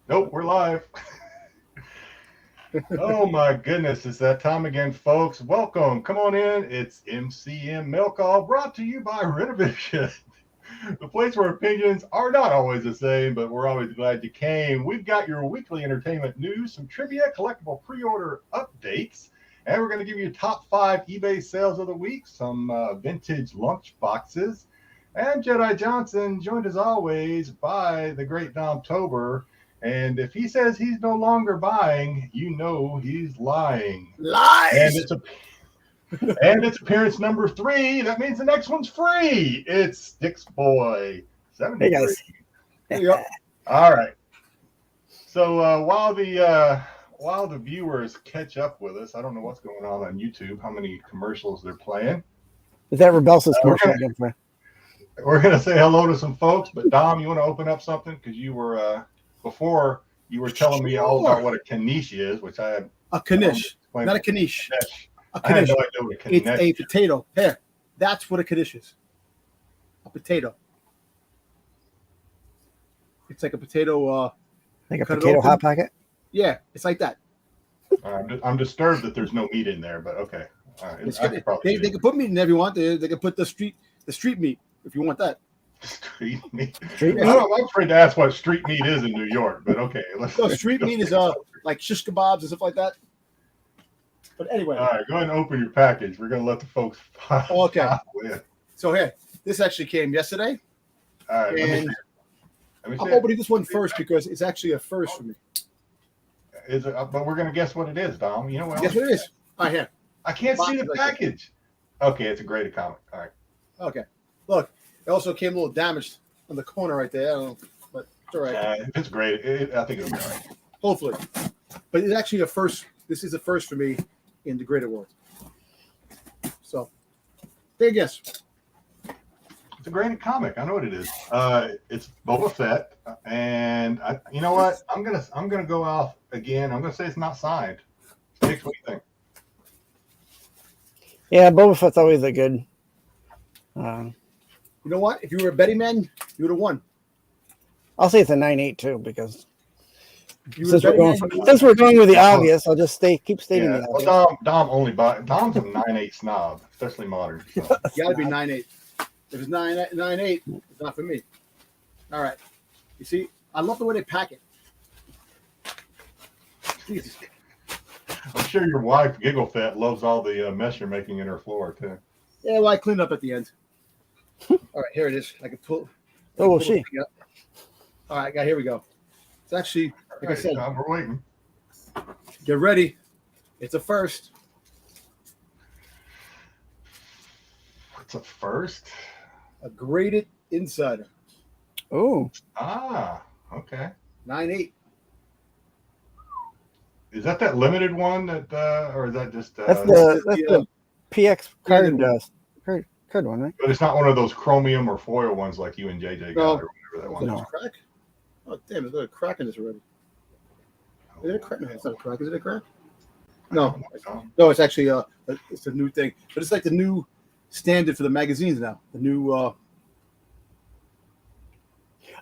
Nope, we're live. Oh my goodness, it's that time again, folks. Welcome. Come on in. It's MCM Mail-Call brought to you by Rennavision, the place where opinions are not always the same, but we're always glad you came. We've got your weekly entertainment news, some trivia, collectible pre-order updates, and we're going to give you top 5 eBay sales of the week, some vintage lunch boxes, and Jedi Johnson, joined as always by the great Dom Tober. And if he says he's no longer buying, you know he's lying. Lies. And it's appearance number 3. That means the next one's free. It's Sticks Boy 73. Hey guys. Yep. All right. So while the viewers catch up with us, I don't know what's going on YouTube. How many commercials they're playing? Is that Rebelsis commercial again? We're gonna say hello to some folks, but Dom, you want to open up something because you were. Before you were telling me all about what a kanish is, which I had a kanish, not a kanish. A I had kanish. no idea what a kanish It's a potato. Here, that's what a kanish is. A potato. It's like a potato. Like a potato hot pocket. Yeah, it's like that. I'm disturbed that there's no meat in there, but okay. They can put meat in there if you want. They can put the street meat if you want that. Street meat. Street meat? I'm afraid to ask what street meat is in New York, but okay. No, street meat is like shish kebabs and stuff like that. But anyway. All right, go ahead and open your package. We're going to let the folks. Okay. So here, this actually came yesterday. All right. And let me I'm opening this one first because it's actually a first for me. Is it? But we're going to guess what it is, Dom. You know what? Guess what it is? All right, here. I can't see the package. Okay, it's a graded comic. All right. Okay. Look, it also came a little damaged on the corner right there. I don't know, but it's all right. It's great. I think it'll be all right. Hopefully. But it's actually a first. This is a first for me in the graded world. So, take a guess. It's a graded comic. I know what it is. It's Boba Fett, and you know what? I'm gonna go off again. I'm gonna say it's not signed. Sticks, what do you think? Yeah, Boba Fett's always a good. You know what? If you were a betting man, you would have won. I'll say it's a 9.8 too, because Since we're going with the obvious, I'll just keep stating the obvious. Well, Dom only Dom's a 9.8 snob, especially modern. So. You got to be 9.8. If it's 9.8, it's not for me. All right. You see, I love the way they pack it. Jesus. I'm sure your wife, Giggle Fett, loves all the mess you're making in her floor too. Yeah, well, I cleaned up at the end. All right, here it is. I can pull. Oh, will she? All right, here we go. It's actually, like I said, Dom, we're waiting. Get ready. It's a first. What's a first? A graded insider. Oh. Okay. 9.8. Is that limited one that, or is that just? That's the PX card one, right? But it's not one of those chromium or foil ones like you and JJ got or whatever that one. No. Crack? Oh damn! Is there a crack in this already? Is it a crack? No, it's not a crack. Is it a crack? No. No, it's actually it's a new thing, but it's like the new standard for the magazines now. The new. Oh,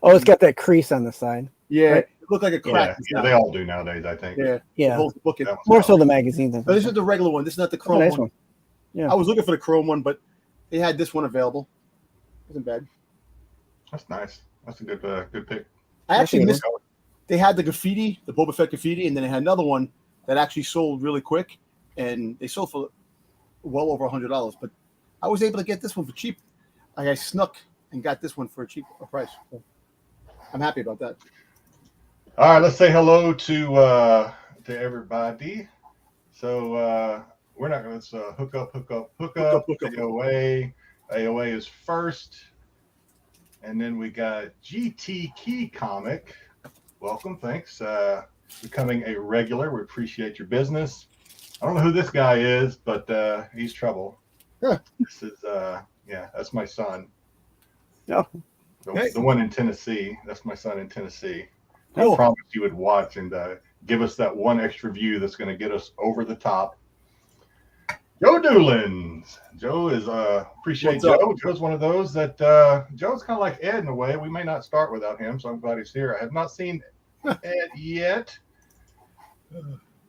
it's got that crease on the side. Yeah, right? it looked like a crack. Yeah, they all do nowadays, I think. Yeah. Book it. More so the magazines. But this is the regular one. This is not the chrome nice one. Yeah. I was looking for the chrome one, but they had this one available. Wasn't bad. That's nice. That's a good pick. I actually missed. They had the graffiti, the Boba Fett graffiti, and then they had another one that actually sold really quick, and they sold for well over $100. But I was able to get this one for cheap. I snuck and got this one for a cheap price. So I'm happy about that. All right, let's say hello to everybody. So we're not going to hook up. AOA is first. And then we got GT Key Comic. Welcome, thanks. Becoming a regular. We appreciate your business. I don't know who this guy is, but he's trouble. Huh. This is, that's my son. Oh. The one in Tennessee. That's my son in Tennessee. Cool. I promised you would watch and give us that one extra view that's going to get us over the top. Joe Doolins. Joe is appreciate What's Joe. up? Joe's one of those that Joe's kind of like Ed in a way. We may not start without him, so I'm glad he's here. I have not seen yet.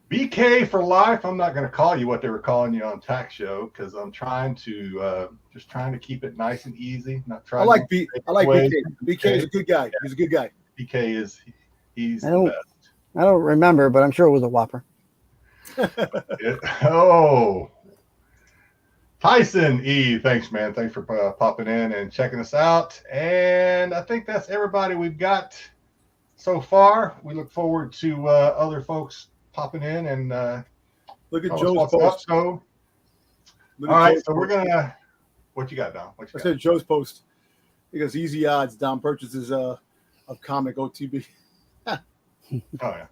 BK for life. I'm not going to call you what they were calling you on Tax Show because I'm trying to just trying to keep it nice and easy. Not trying. I like BK. BK is a good guy. He's a good guy. BK is he's the best. I don't remember, but I'm sure it was a Whopper. Tyson E, thanks, man. Thanks for popping in and checking us out. And I think that's everybody we've got so far. We look forward to other folks popping in and look at Joe's post. All right, so we're gonna. What you got, Dom? I said Joe's post because easy odds. Dom purchases of comic OTB. Oh yeah.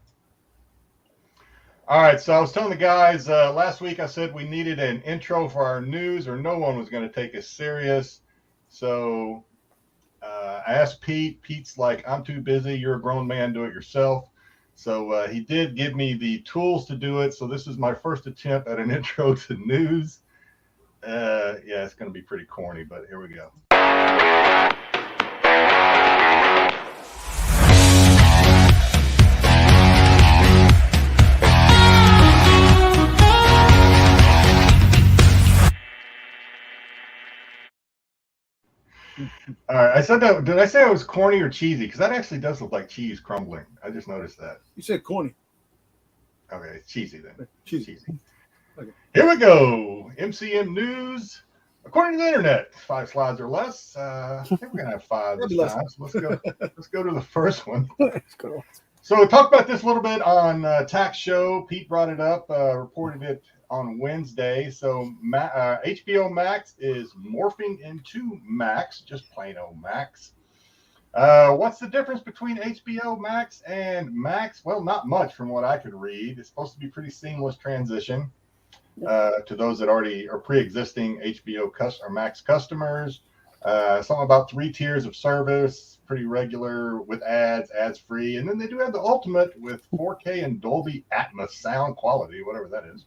All right, so I was telling the guys last week. I said we needed an intro for our news, or no one was going to take us serious. So I asked Pete. Pete's like, "I'm too busy. You're a grown man. Do it yourself." So he did give me the tools to do it. So this is my first attempt at an intro to news. Yeah, it's going to be pretty corny, but here we go. All right, I said that. Did I say it was corny or cheesy? Because that actually does look like cheese crumbling. I just noticed that. You said corny. Okay, it's cheesy then. Cheesy. Okay. Here we go. MCM news. According to the internet, 5 slides or less. I think we're gonna have 5 this time. So let's go to the first one. So we talked about this a little bit on Tax Show. Pete brought it up, reported it on Wednesday. So HBO Max is morphing into Max, just plain old Max. What's the difference between HBO Max and Max? Well, not much from what I could read. It's supposed to be pretty seamless transition to those that already are pre-existing HBO or Max customers. Something about 3 tiers of service, pretty regular with ads free. And then they do have the ultimate with 4K and Dolby Atmos sound quality, whatever that is.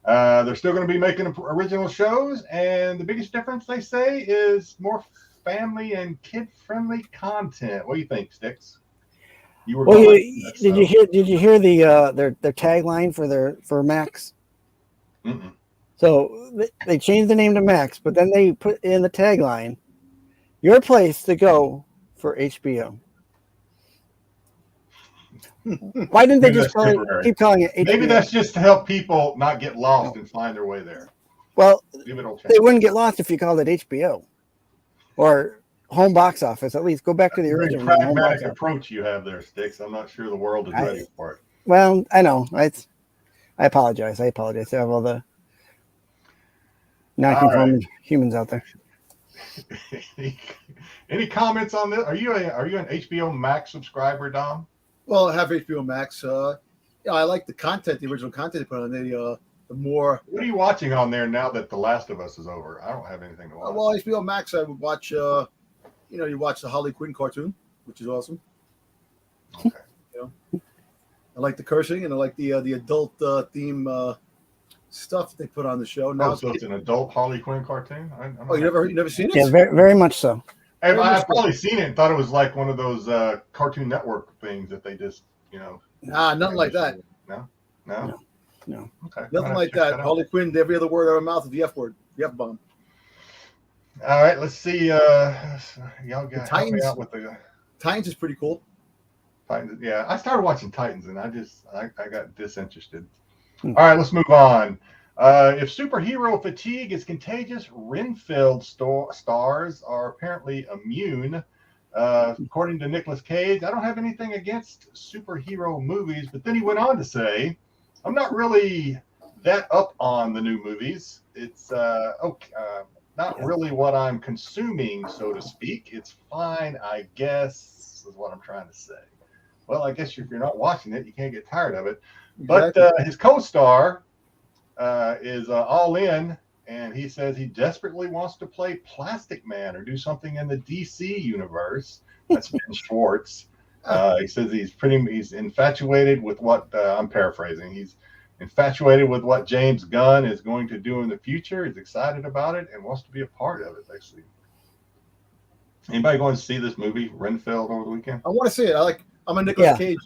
They're still going to be making original shows, and the biggest difference they say is more family and kid-friendly content. What do you think, Sticks? You were did you hear the their tagline for Max? Mm-mm. So they changed the name to Max, but then they put in the tagline, "Your place to go for HBO." Why didn't they just keep calling it HBO? Maybe that's just to help people not get lost and find their way there. Well, they wouldn't get lost if you called it HBO or home box office. At least go back to the original. Pragmatic approach you have there, Sticks. I'm not sure the world is ready for it. Well, I know. I apologize. I have all the non-conforming humans out there. Any comments on this? Are you an HBO Max subscriber, Dom? Well, I have HBO Max. I like the content, the original content they put on. The more. What are you watching on there now that The Last of Us is over? I don't have anything to watch. Well, HBO Max, I would watch. You watch the Harley Quinn cartoon, which is awesome. Okay. I like the cursing and I like the adult theme stuff they put on the show. Now, so it's an adult Harley Quinn cartoon. You never seen it? Yeah, very, very much so. I've probably seen it and thought it was like one of those Cartoon Network things that they just, nothing like that. No. Okay. Nothing like that. Harley Quinn, every other word out of her mouth is the F word, the F bomb. All right, let's see. Y'all got help me out with the Titans is pretty cool. Titans, yeah. I started watching Titans and I got disinterested. All right, let's move on. If superhero fatigue is contagious, Renfield stars are apparently immune. According to Nicolas Cage, I don't have anything against superhero movies, but then he went on to say, I'm not really that up on the new movies. It's not really what I'm consuming, so to speak. It's fine, I guess, is what I'm trying to say. Well, I guess if you're not watching it, you can't get tired of it. But his co-star is all in, and he says he desperately wants to play Plastic Man or do something in the DC universe. That's Ben Schwartz. He says he's infatuated with what I'm paraphrasing. He's infatuated with what James Gunn is going to do in the future. He's excited about it and wants to be a part of it, basically. Anybody going to see this movie, Renfield, over the weekend? I want to see it. I'm a Nicolas Yeah. Cage.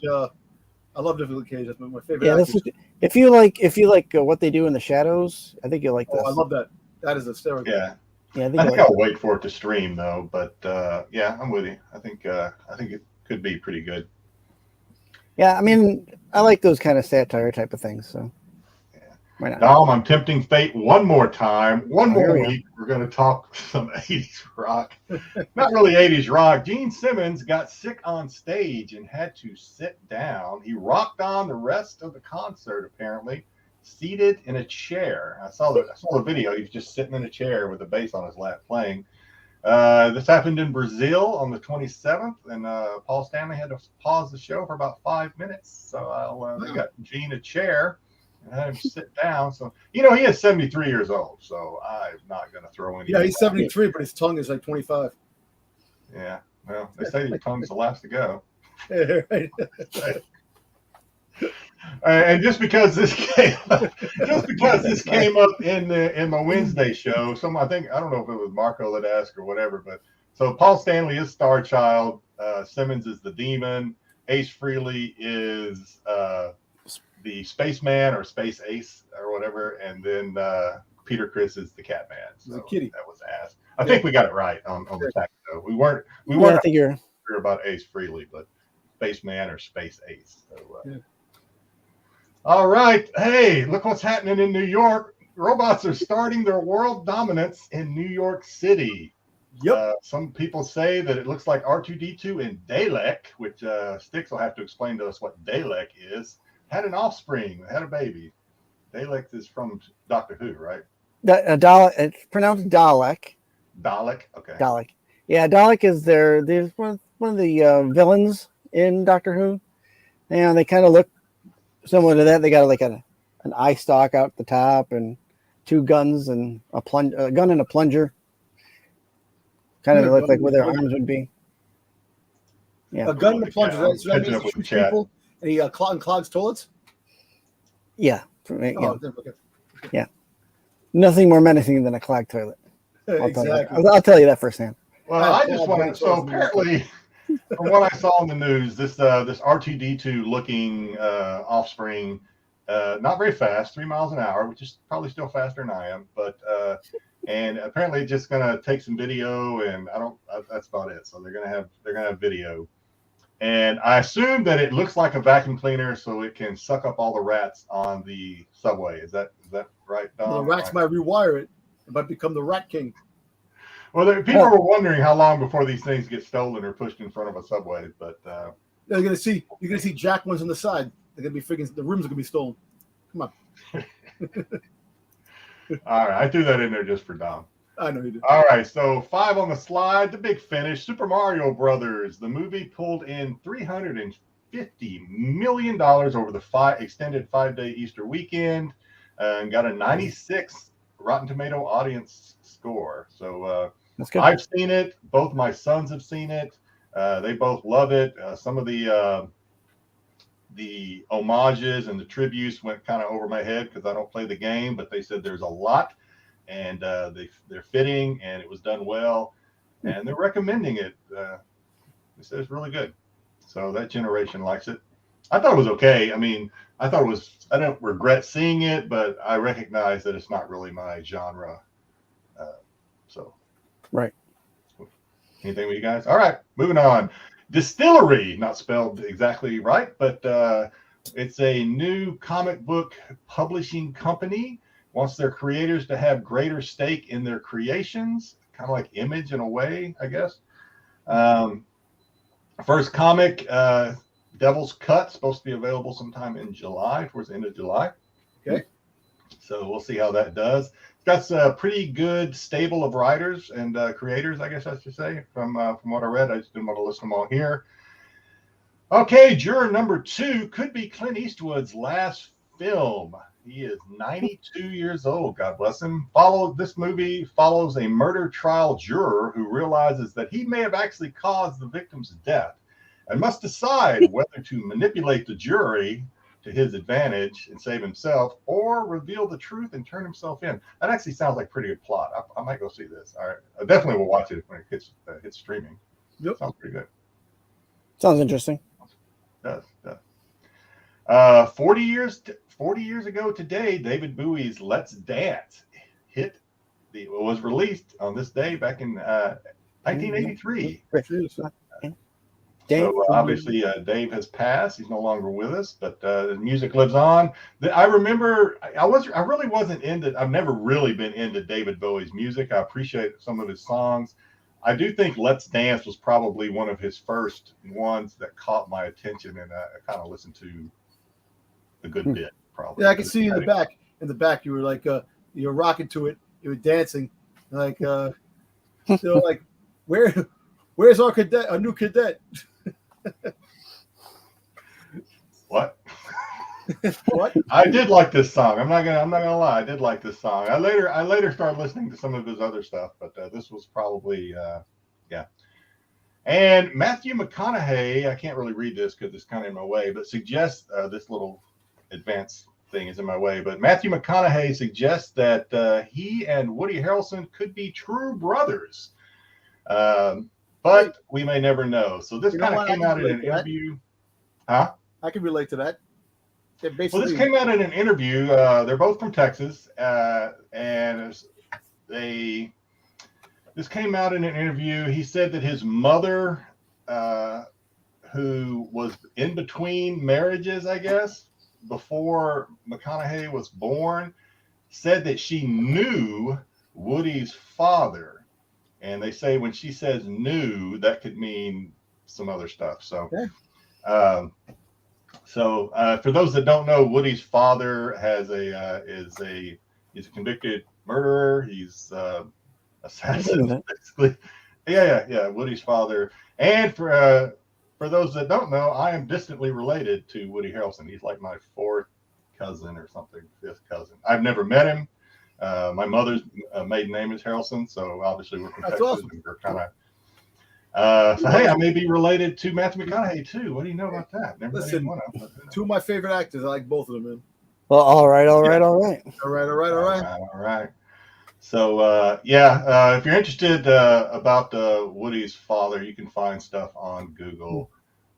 I love Nicolas Cage. That's my favorite. Yeah, actor. if you like what they do in the shadows, I think you'll like this. I love that. That is hysterical. Yeah. Yeah, I think I'll wait for it to stream though, but yeah, I'm with you. I think it could be pretty good. Yeah, I mean, I like those kind of satire type of things. So, yeah. Why not? Dom, I'm tempting fate one more time. One more here we week. We're going to talk some 80s rock. Not really 80s rock. Gene Simmons got sick on stage and had to sit down. He rocked on the rest of the concert, apparently, seated in a chair. I saw the video. He was just sitting in a chair with a bass on his lap playing. This happened in Brazil on the 27th, and Paul Stanley had to pause the show for about 5 minutes. So they got Gene a chair and had him sit down. So, he is 73 years old, so I'm not going to throw any. Yeah, he's 73, but his tongue is like 25. Yeah, well, they say your tongue's the last to go. Right. And just because this came up in the Wednesday show, I don't know if it was Marco that asked or whatever, but so Paul Stanley is Star Child, Simmons is the Demon, Ace Frehley is the Spaceman or Space Ace or whatever, and then Peter Criss is the Catman. So the kitty. that was asked. I think we got it right on the tag show. We weren't I think you're sure about Ace Frehley, but Spaceman or Space Ace. So. All right. Hey, look what's happening in New York. Robots are starting their world dominance in New York City. Yep. Some people say that it looks like R2-D2 and Dalek, which Styx will have to explain to us what Dalek is, had an offspring, had a baby. Dalek is from Doctor Who, right? It's pronounced Dalek. Dalek? Okay. Dalek. Yeah, Dalek is their one of the villains in Doctor Who. And they kind of look similar to that. They got like an eye stalk out the top and two guns and a gun and a plunger. Kind of look like where their arms would be. Yeah, a gun and a plunger. So that means he shoots people and he clogs toilets. Yeah. Okay. Yeah. Nothing more menacing than a clogged toilet. Exactly. I'll tell you that firsthand. Well, I just wanted. So apparently, from what I saw in the news, this R2-D2 looking offspring, not very fast, 3 miles an hour, which is probably still faster than I am, but and apparently just gonna take some video, and that's about it. So they're gonna have video, and I assume that it looks like a vacuum cleaner, so it can suck up all the rats on the subway. Is that right, Don? Well, the rats might rewire it. It might become the Rat King. Well, people were wondering how long before these things get stolen or pushed in front of a subway, but you're gonna see jack ones on the side. They're gonna be freaking. The rims are gonna be stolen. Come on. All right, I threw that in there just for Dom. I know you did. All right, so 5 on the slide. The big finish: Super Mario Brothers. The movie pulled in $350 million over the extended 5-day Easter weekend, and got a 96 Rotten Tomato audience score. So That's good. I've seen it. Both my sons have seen it. They both love it. Some of the homages and the tributes went kind of over my head because I don't play the game, but they said there's a lot, and they're fitting, and it was done well, and they're recommending it. They said it's really good. So that generation likes it. I thought it was okay. I mean, I don't regret seeing it, but I recognize that it's not really my genre. So, right. Anything with you guys? All right, moving on. Distillery, not spelled exactly right, but it's a new comic book publishing company. Wants their creators to have greater stake in their creations, kind of like Image in a way, I guess. First comic, Devil's Cut, supposed to be available sometime in July, towards the end of July. Okay. So we'll see how that does. That's a pretty good stable of writers and creators, I guess I should say, from what I read. I just didn't want to list them all here. Okay, juror number 2 could be Clint Eastwood's last film. He is 92 years old, God bless him. This movie follows a murder trial juror who realizes that he may have actually caused the victim's death and must decide whether to manipulate the jury to his advantage and save himself, or reveal the truth and turn himself in. That actually sounds like a pretty good plot. I might go see this. All right, I definitely will watch it when it hits streaming. Yep. Sounds pretty good. Sounds interesting. 40 years ago today, David Bowie's "Let's Dance" was released on this day back in 1983. So obviously Dave has passed. He's no longer with us, but the music lives on. I remember I really wasn't into. I've never really been into David Bowie's music. I appreciate some of his songs. I do think "Let's Dance" was probably one of his first ones that caught my attention, and I kind of listened to a good bit. Probably. Yeah, I can see you in the back. In the back, you were like you were rocking to it. You were dancing, like like where's our cadet? Our new cadet. What? What? I did like this song. I'm not gonna lie. I did like this song. I later started listening to some of his other stuff, but this was probably yeah. And Matthew McConaughey, I can't really read this because it's kind of in my way, but suggests this little advanced thing is in my way. But Matthew McConaughey suggests that he and Woody Harrelson could be true brothers. But we may never know. So this kind of came out in an interview. Huh? I can relate to that. Well, this came out in an interview. They're both from Texas, and this came out in an interview. He said that his mother, who was in between marriages, I guess, before McConaughey was born, said that she knew Woody's father. And they say when she says "knew," that could mean some other stuff. So, for those that don't know, Woody's father is a convicted murderer. He's assassin, basically. Yeah. Woody's father. And for those that don't know, I am distantly related to Woody Harrelson. He's like my fourth cousin or something, fifth cousin. I've never met him. My mother's maiden name is Harrelson, so obviously we're from Texas. Awesome. And we're kind of. So hey, I may be related to Matthew McConaughey too. What do you know about that? Never Listen, one of them. Two of my favorite actors. I like both of them, man. Well, all right. All right. So if you're interested about Woody's father, you can find stuff on Google.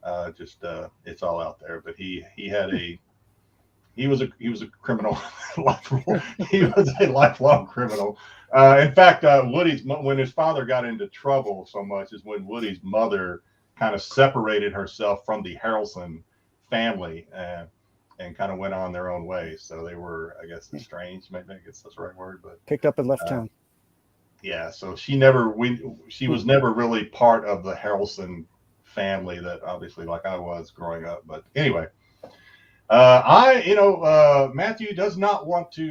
It's all out there. But he was a criminal. He was a lifelong criminal. In fact, when his father got into trouble so much is when Woody's mother kind of separated herself from the Harrelson family and kind of went on their own way. So they were, I guess, estranged. Maybe I guess that's the right word, but picked up and left town. Yeah. So she was never really part of the Harrelson family that obviously like I was growing up. But anyway. Matthew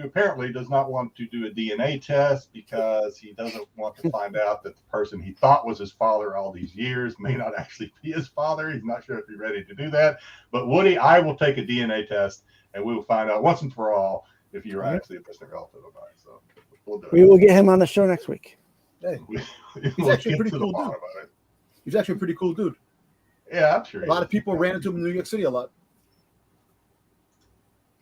apparently does not want to do a DNA test because he doesn't want to find out that the person he thought was his father all these years may not actually be his father. He's not sure if he's ready to do that. But Woody, I will take a DNA test and we will find out once and for all if you're actually a distant relative of mine. So we'll do it. We will get him on the show next week. Hey, he's actually a pretty cool dude. He's actually a pretty cool dude. Yeah, I'm sure. A lot of people ran into him in New York City a lot.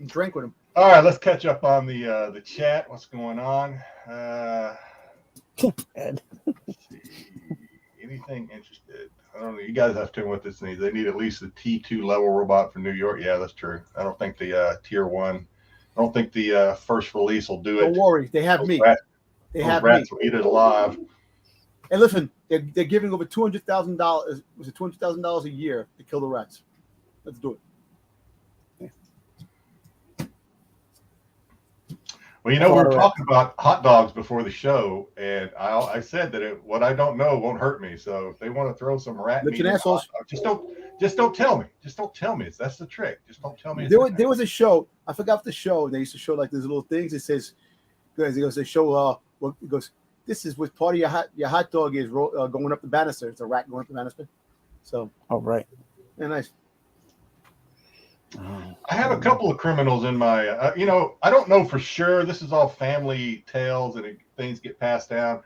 Drank with him. All right, let's catch up on the chat. What's going on? Ed. Let's see. Anything interested? I don't know. You guys have to know what this needs. They need at least a T2 level robot for New York. Yeah, that's true. I don't think the Tier 1. I don't think the first release will do it. Don't worry. They have me. They have me. Rats will eat it alive. And listen, they're giving over $200,000. Was it $200,000 a year to kill the rats? Let's do it. Well, we were talking about hot dogs before the show, and I said that what I don't know won't hurt me. So if they want to throw some rat meat, assholes. Just don't tell me. Just don't tell me. That's the trick. Just don't tell me. There was a show. I forgot the show. They used to show like these little things. It says, they show. It goes. This is what part of your hot dog is going up the banister. It's a rat going up the banister. So. Oh right. Yeah, nice. I have a couple of criminals in my, I don't know for sure. This is all family tales and things get passed down.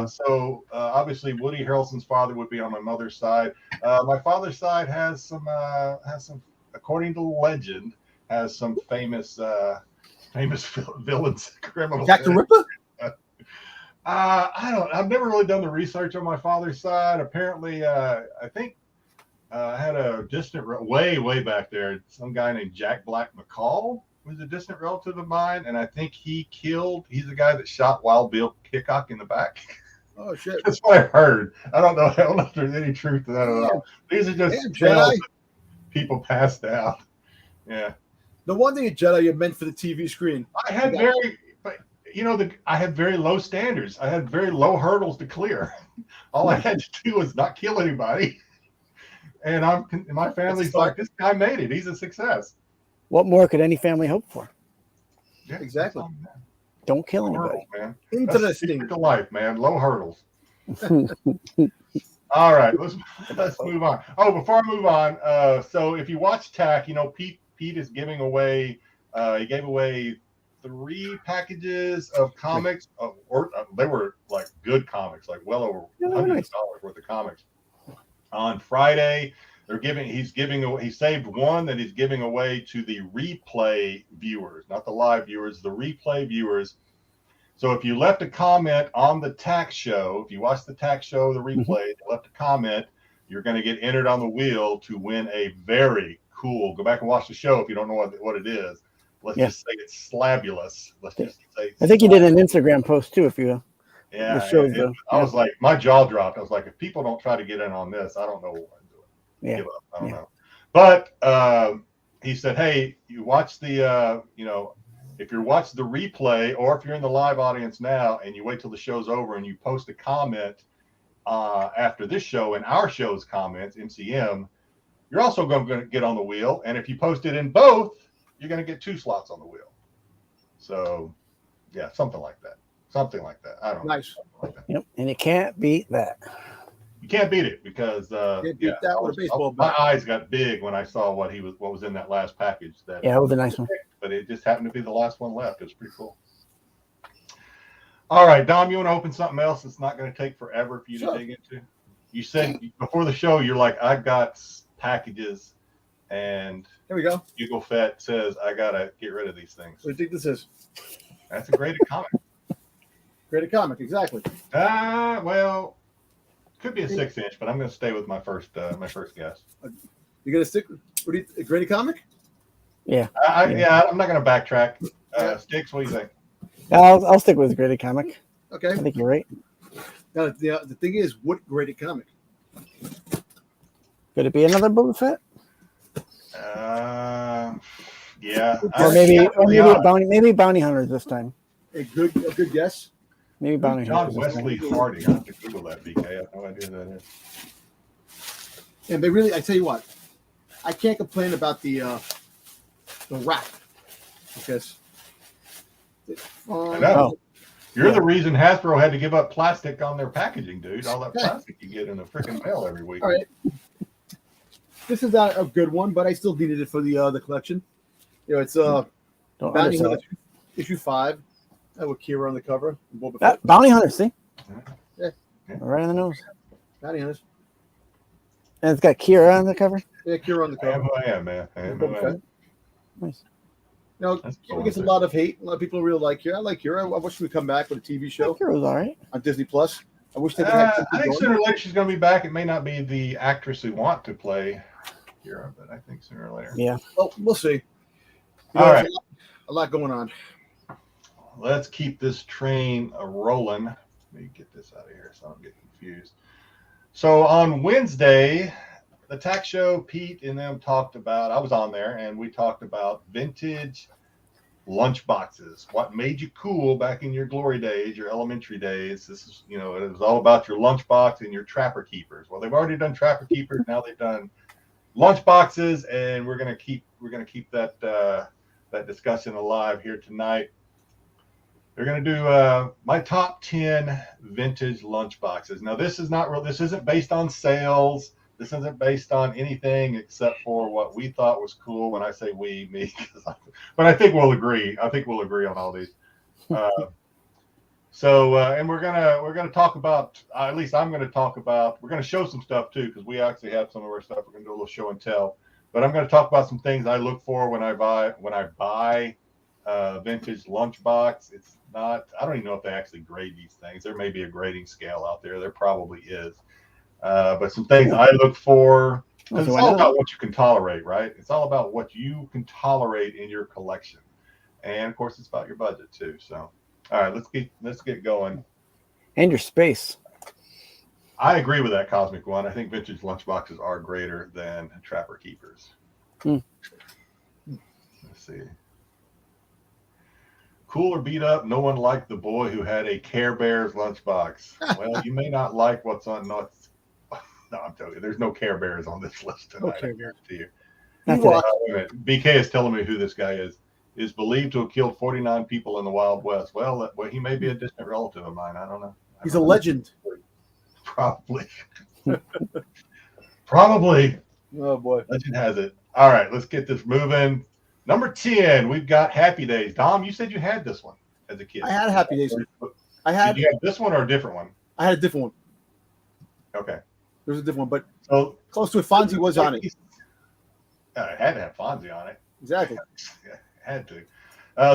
So obviously Woody Harrelson's father would be on my mother's side. My father's side has some, according to legend, has some famous villains, criminals. Jack the Ripper? I've never really done the research on my father's side. Apparently, I think I had a distant, way back there, some guy named Jack Black McCall was a distant relative of mine, and I think he's the guy that shot Wild Bill Hickok in the back. Oh shit! That's what I heard. I don't know if there's any truth to that at all. These are just tales Jedi. that people passed out. Yeah. The one thing at Jedi you meant for the TV screen. I had I had very low standards. I had very low hurdles to clear. All I had to do was not kill anybody. And my family's like, this guy made it. He's a success. What more could any family hope for? Yeah, exactly. Don't kill anybody. Man. Interesting. That's the life, man. Low hurdles. All right, let's move on. Oh, before I move on, so if you watch TAC, Pete is giving away. He gave away 3 packages of comics. They were like good comics, like well over $100 worth of comics. On Friday, he saved one that he's giving away to the replay viewers, not the live viewers, the replay viewers. So if you left a comment on the TAC show, if you watched the TAC show, the replay, you left a comment, you're going to get entered on the wheel to win a very cool. Go back and watch the show if you don't know what it is. Let's just say it's slabulous. Let's just say. I think you did an Instagram post too. If you. Yeah, I was like, my jaw dropped. I was like, if people don't try to get in on this, I don't know what I'm doing. Yeah. Give up. I don't know. But he said, hey, you watch the, if you watch the replay or if you're in the live audience now and you wait till the show's over and you post a comment after this show and our show's comments, MCM, you're also going to get on the wheel. And if you post it in both, you're going to get 2 slots on the wheel. So, yeah, something like that. Something like that. I don't know. Nice. Like that. Yep, and you can't beat that. You can't beat it because That with a baseball bat. my eyes got big when I saw what was in that last package. It was a nice one. But it just happened to be the last one left. It was pretty cool. All right, Dom, you want to open something else that's not going to take forever for you to dig into? You said before the show, you're like, I've got packages, and here we go. Hugo Fett says I gotta get rid of these things. What do you think this is? That's a graded comic. Graded comic, exactly. Well, could be a 6-inch, but I'm going to stay with my first guess. You gonna stick? A graded comic? Yeah. I'm not going to backtrack. Sticks, what do you think? I'll stick with graded comic. Okay. I think you're right. Now the thing is, what graded comic? Could it be another Boba Fett? Yeah. Or maybe Bounty Hunters this time. A good guess. Maybe Bounty John Hunters. Wesley Harding. I have to Google that, BK. I have no idea who that is. And they really, I tell you what, I can't complain about the wrap because I know. You're the reason Hasbro had to give up plastic on their packaging, dude. All that plastic you get in the freaking mail every week. All right. This is not a good one, but I still needed it for the collection. It's Bounty Hunter issue 5 with Kira on the cover. Bounty Hunter, see? Yeah. Right on the nose. Bounty Hunters. And it's got Kira on the cover? Yeah, Kira on the cover. I am, man. Nice. Kira gets a lot of hate. A lot of people really like Kira. I like Kira. I wish we would come back with a TV show. Kira was all right. On Disney Plus. I wish they could have I think sooner or later she's going to be back. It may not be the actress we want to play Kira, but I think sooner or later. Yeah. Well, we'll see. All right. A lot going on. Let's keep this train rolling. Let me get this out of here so I don't get confused. So on Wednesday, the TAC show, Pete and them talked about, I was on there, and we talked about vintage lunchboxes. What made you cool back in your glory days, your elementary days. This is, it was all about your lunchbox and your trapper keepers. Well, they've already done trapper keepers. Now they've done lunchboxes, and we're gonna keep that discussion alive here tonight. They're going to do my top 10 vintage lunchboxes. Now, this isn't based on sales. This isn't based on anything except for what we thought was cool. When I say we, me, but I think we'll agree. I think we'll agree on all these. And we're gonna talk about. At least I'm going to talk about. We're going to show some stuff too, because we actually have some of our stuff. We're going to do a little show and tell. But I'm going to talk about some things I look for when I buy vintage lunchbox. It's not, I don't even know if they actually grade these things. There may be a grading scale out there. There probably is. But some things I look for Because So it's why all not? about what you can tolerate, right? It's all about what you can tolerate in your collection, and of course, it's about your budget too. So, all right, let's get going. And your space. I agree with that, Cosmic One. I think vintage lunchboxes are greater than Trapper Keepers. Hmm. Let's see. Cool or beat up? No one liked the boy who had a Care Bears lunchbox. Well, you may not like what's on. No, I'm telling you, there's no Care Bears on this list tonight. Okay, I guarantee you. Not Well, today. Wait a minute. BK is telling me who this guy is. Is believed to have killed 49 people in the Wild West. Well, he may be a distant relative of mine. I don't know. he's a legend. Probably. Probably. Oh boy. Legend has it. All right, let's get this moving. Number 10, we've got Happy Days. Dom, you said you had this one as a kid. I had Happy Days. Did I you have this one or a different one? had a different one. Okay. There was a different one, but So close to it. Fonzie was on it. It had to have Fonzie on it. Exactly. Yeah, had to.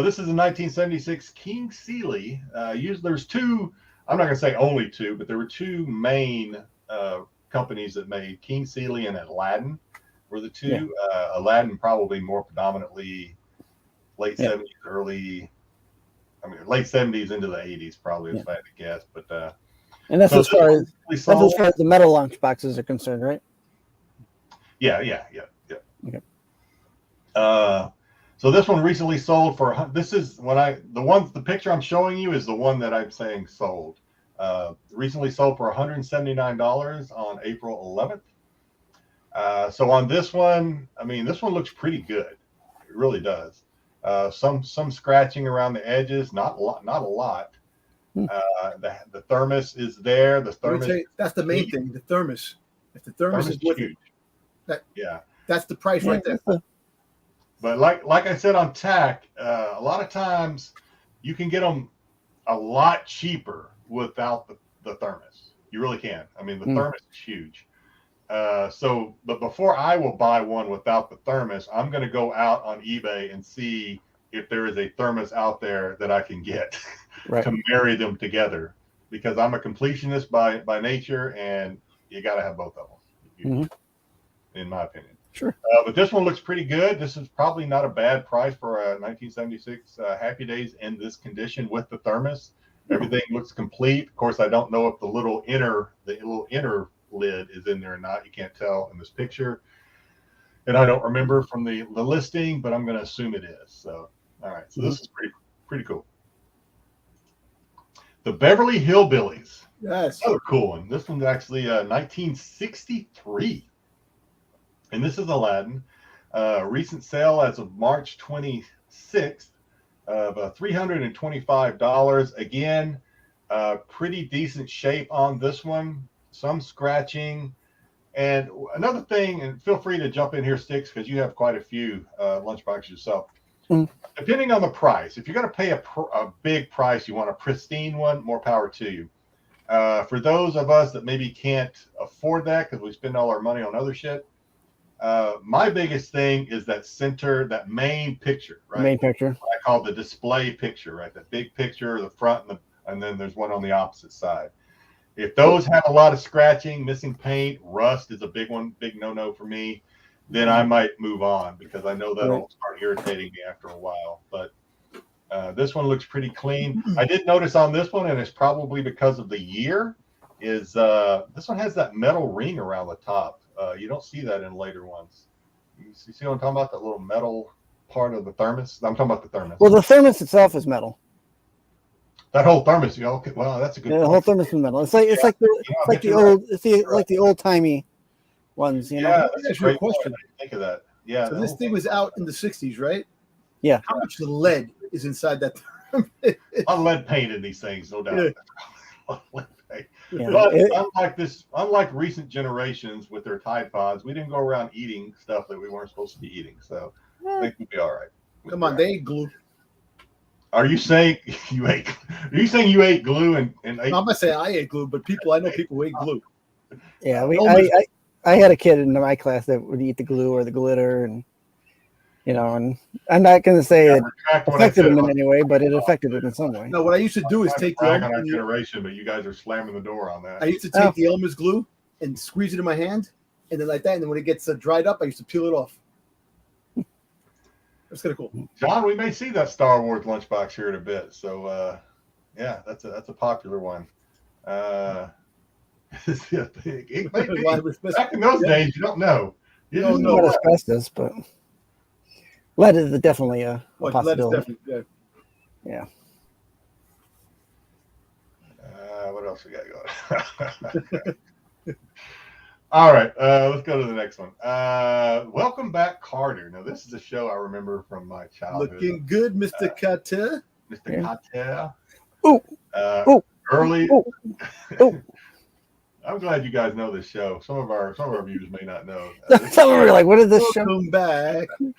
This is a 1976 King Sealy. There's two, I'm not going to say only two, but there were two main companies that made King Sealy and Aladdin were the two. Yeah. Aladdin probably more predominantly late Yeah. 70s, late 70s into the 80s probably if I had to guess. But And that's so as far as this that's sold- as far as the metal lunch boxes are concerned, right? Yeah. Okay. So this one recently sold for. This is the picture I'm showing you is the one that I'm saying sold. Recently sold for $179 on April 11th. So on this one, this one looks pretty good. It really does. Some scratching around the edges, not a lot. The thermos is there. The Let me thermos. tell you, that's the main thing. The thermos. If the thermos is with huge. it, Yeah. that's the price right there. But like I said on TAC, a lot of times you can get them a lot cheaper without the thermos. You really can. The thermos is huge. But before I will buy one without the thermos, I'm going to go out on eBay and see if there is a thermos out there that I can get Right. to marry them together, because I'm a completionist by nature, and you got to have both of them, in my opinion. Sure. But this one looks pretty good. This is probably not a bad price for a 1976 Happy Days in this condition with the thermos. Everything looks complete. Of course, I don't know if the little inner lid is in there or not. You can't tell in this picture, and I don't remember from the listing, but I'm going to assume it is. So, all right. So this is pretty cool. The Beverly Hillbillies. Yes. Another cool one. This one's actually 1963. And this is Aladdin. Recent sale as of March 26th of $325. Again, pretty decent shape on this one. Some scratching. And another thing, and feel free to jump in here, Sticks, because you have quite a few lunchboxes yourself. Depending on the price, if you're going to pay a big price, you want a pristine one, more power to you. For those of us that maybe can't afford that because we spend all our money on other shit, my biggest thing is that main picture, right? Main picture. What I call the display picture, right? The big picture, the front, and then there's one on the opposite side. If those have a lot of scratching, missing paint, rust is a big no-no for me. Then I might move on, because I know that'll start irritating me after a while. But this one looks pretty clean. I did notice on this one, and it's probably because of the year, is this one has that metal ring around the top. You don't see that in later ones. You see what I'm talking about? That little metal part of the thermos? I'm talking about the thermos. Well, the thermos itself is metal. That whole thermos, okay, well, that's a good Yeah, the point. whole thermos is metal. It's like the old timey ones, you know. Yeah, That's that's a a great great question. point. I didn't think of that. Yeah. So this thing was out in the 60s, right? Yeah. How much lead is inside that? A lot of lead paint in these things, no doubt. Yeah. A lot of lead paint. Yeah. But unlike recent generations with their Tide Pods, we didn't go around eating stuff that we weren't supposed to be eating. So I think we'll be all right. Come on, they ain't glue. Are you saying you ate? Are you saying you ate glue and ate? I'm not saying I ate glue, but I know people who ate glue. Yeah, I had a kid in my class that would eat the glue or the glitter, and and I'm not going to say it affected him in any way, but it affected him in some way. No, what I used to do is take the on our generation, but you guys are slamming the door on that. I used to take the Elmer's glue and squeeze it in my hand and then like that. And then when it gets dried up, I used to peel it off. That's kind of cool. John, we may see that Star Wars lunchbox here in a bit. So yeah, that's a popular one. Back in those days, you don't know. You don't know what asbestos, but lead is definitely a possibility. Lead is definitely, yeah. What else we got going? All right, let's go to the next one. Welcome back, Carter. Now, this is a show I remember from my childhood. Looking good, Mr. Carter. Mr. Carter. Oh, early. Oh. I'm glad you guys know this show. Some of our viewers may not know. Some of them are like, "What is this show?" Welcome back. I'm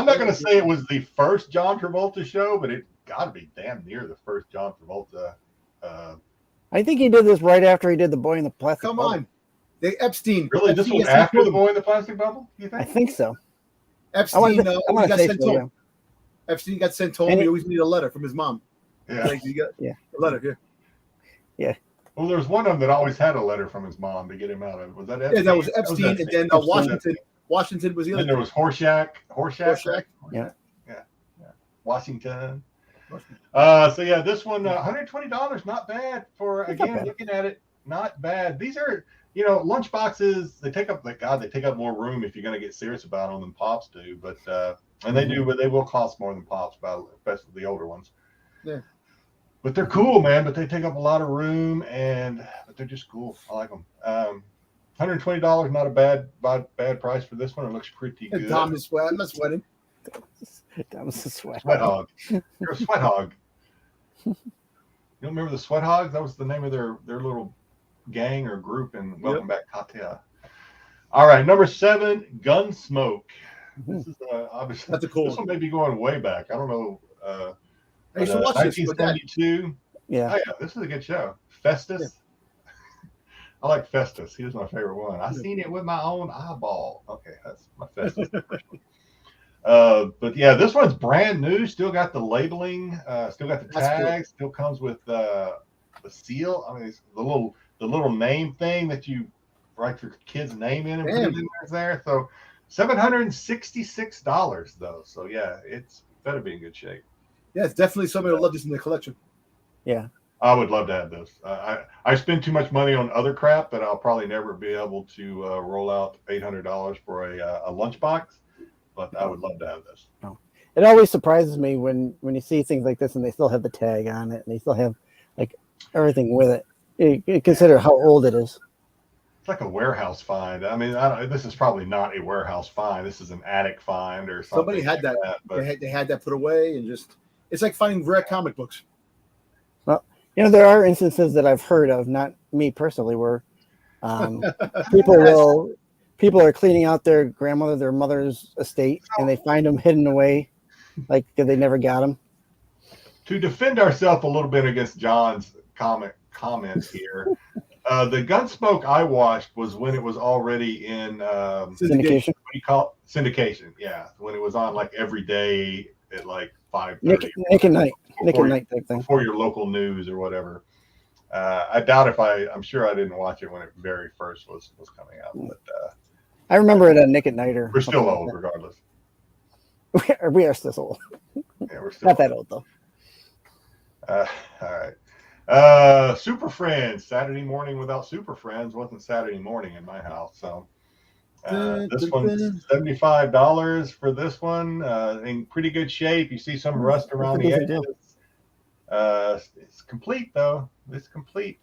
not going to say it was the first John Travolta show, but it got to be damn near the first John Travolta. I think he did this right after he did The Boy in the Plastic Come Bubble. on. Epstein. Really? This was after The Boy in the Plastic Bubble, you think? I think so. Epstein, got sent home. Epstein got sent home. He always needed a letter from his mom. Yeah. Like, you got a letter here. Yeah. Well, there was one of them that always had a letter from his mom to get him out of. Was that Epstein? Yeah, that was Epstein, and then Washington. Washington was the other. Then there was Horshack. Yeah. Washington. So yeah, this one $120, not bad for looking at it, not bad. These are lunchboxes. They take up more room if you're going to get serious about them than pops do. But and they do, but they will cost more than pops, especially the older ones. Yeah. But they're cool, man. But they take up a lot of room, but they're just cool. I like them. $120, not a bad price for this one. It looks pretty good. Tom is sweating. I'm not sweating. That was a sweat hog. You're a sweat hog. You don't remember the Sweat Hogs? That was the name of their little gang or group in Welcome Back, Katia. All right, number 7, Gunsmoke. This is obviously that's a cool. This one may be going way back. I don't know. I used to watch 1972. Yeah. Oh, yeah, this is a good show. Festus. Yeah. I like Festus. He was my favorite one. I seen it with my own eyeball. Okay, that's my Festus. But yeah, this one's brand new. Still got the labeling. Still got the tags. Still comes with the seal. I mean, it's the little name thing that you write your kid's name in and put it in there. So $766 though. So yeah, it's better be in good shape. Yeah, it's definitely somebody who love this in their collection. Yeah. I would love to have this. I spend too much money on other crap that I'll probably never be able to roll out $800 for a lunchbox. But I would love to have this. Oh. It always surprises me when you see things like this and they still have the tag on it and they still have like everything with it. You consider how old it is. It's like a warehouse find. I mean, this is probably not a warehouse find. This is an attic find or something. Somebody had that. But they had that put away and it's like finding rare comic books. Well, there are instances that I've heard of, not me personally, where people are cleaning out their mother's estate, and they find them hidden away, like they never got them. To defend ourselves a little bit against John's comments here, the Gunsmoke I watched was when it was already in syndication. What do you call it? Syndication? Yeah, when it was on like every day at like 5:30. Nick and Night type thing. Before your local news or whatever. I doubt I'm sure I didn't watch it when it very first was coming out, but. I remember it at Nick at Night. We're still old, regardless. We are still old. Yeah, we're still not that old though. All right. Super Friends. Saturday morning without Super Friends wasn't Saturday morning in my house. So this one's $75 for this one. In pretty good shape. You see some rust around the edges. It's complete though. It's complete.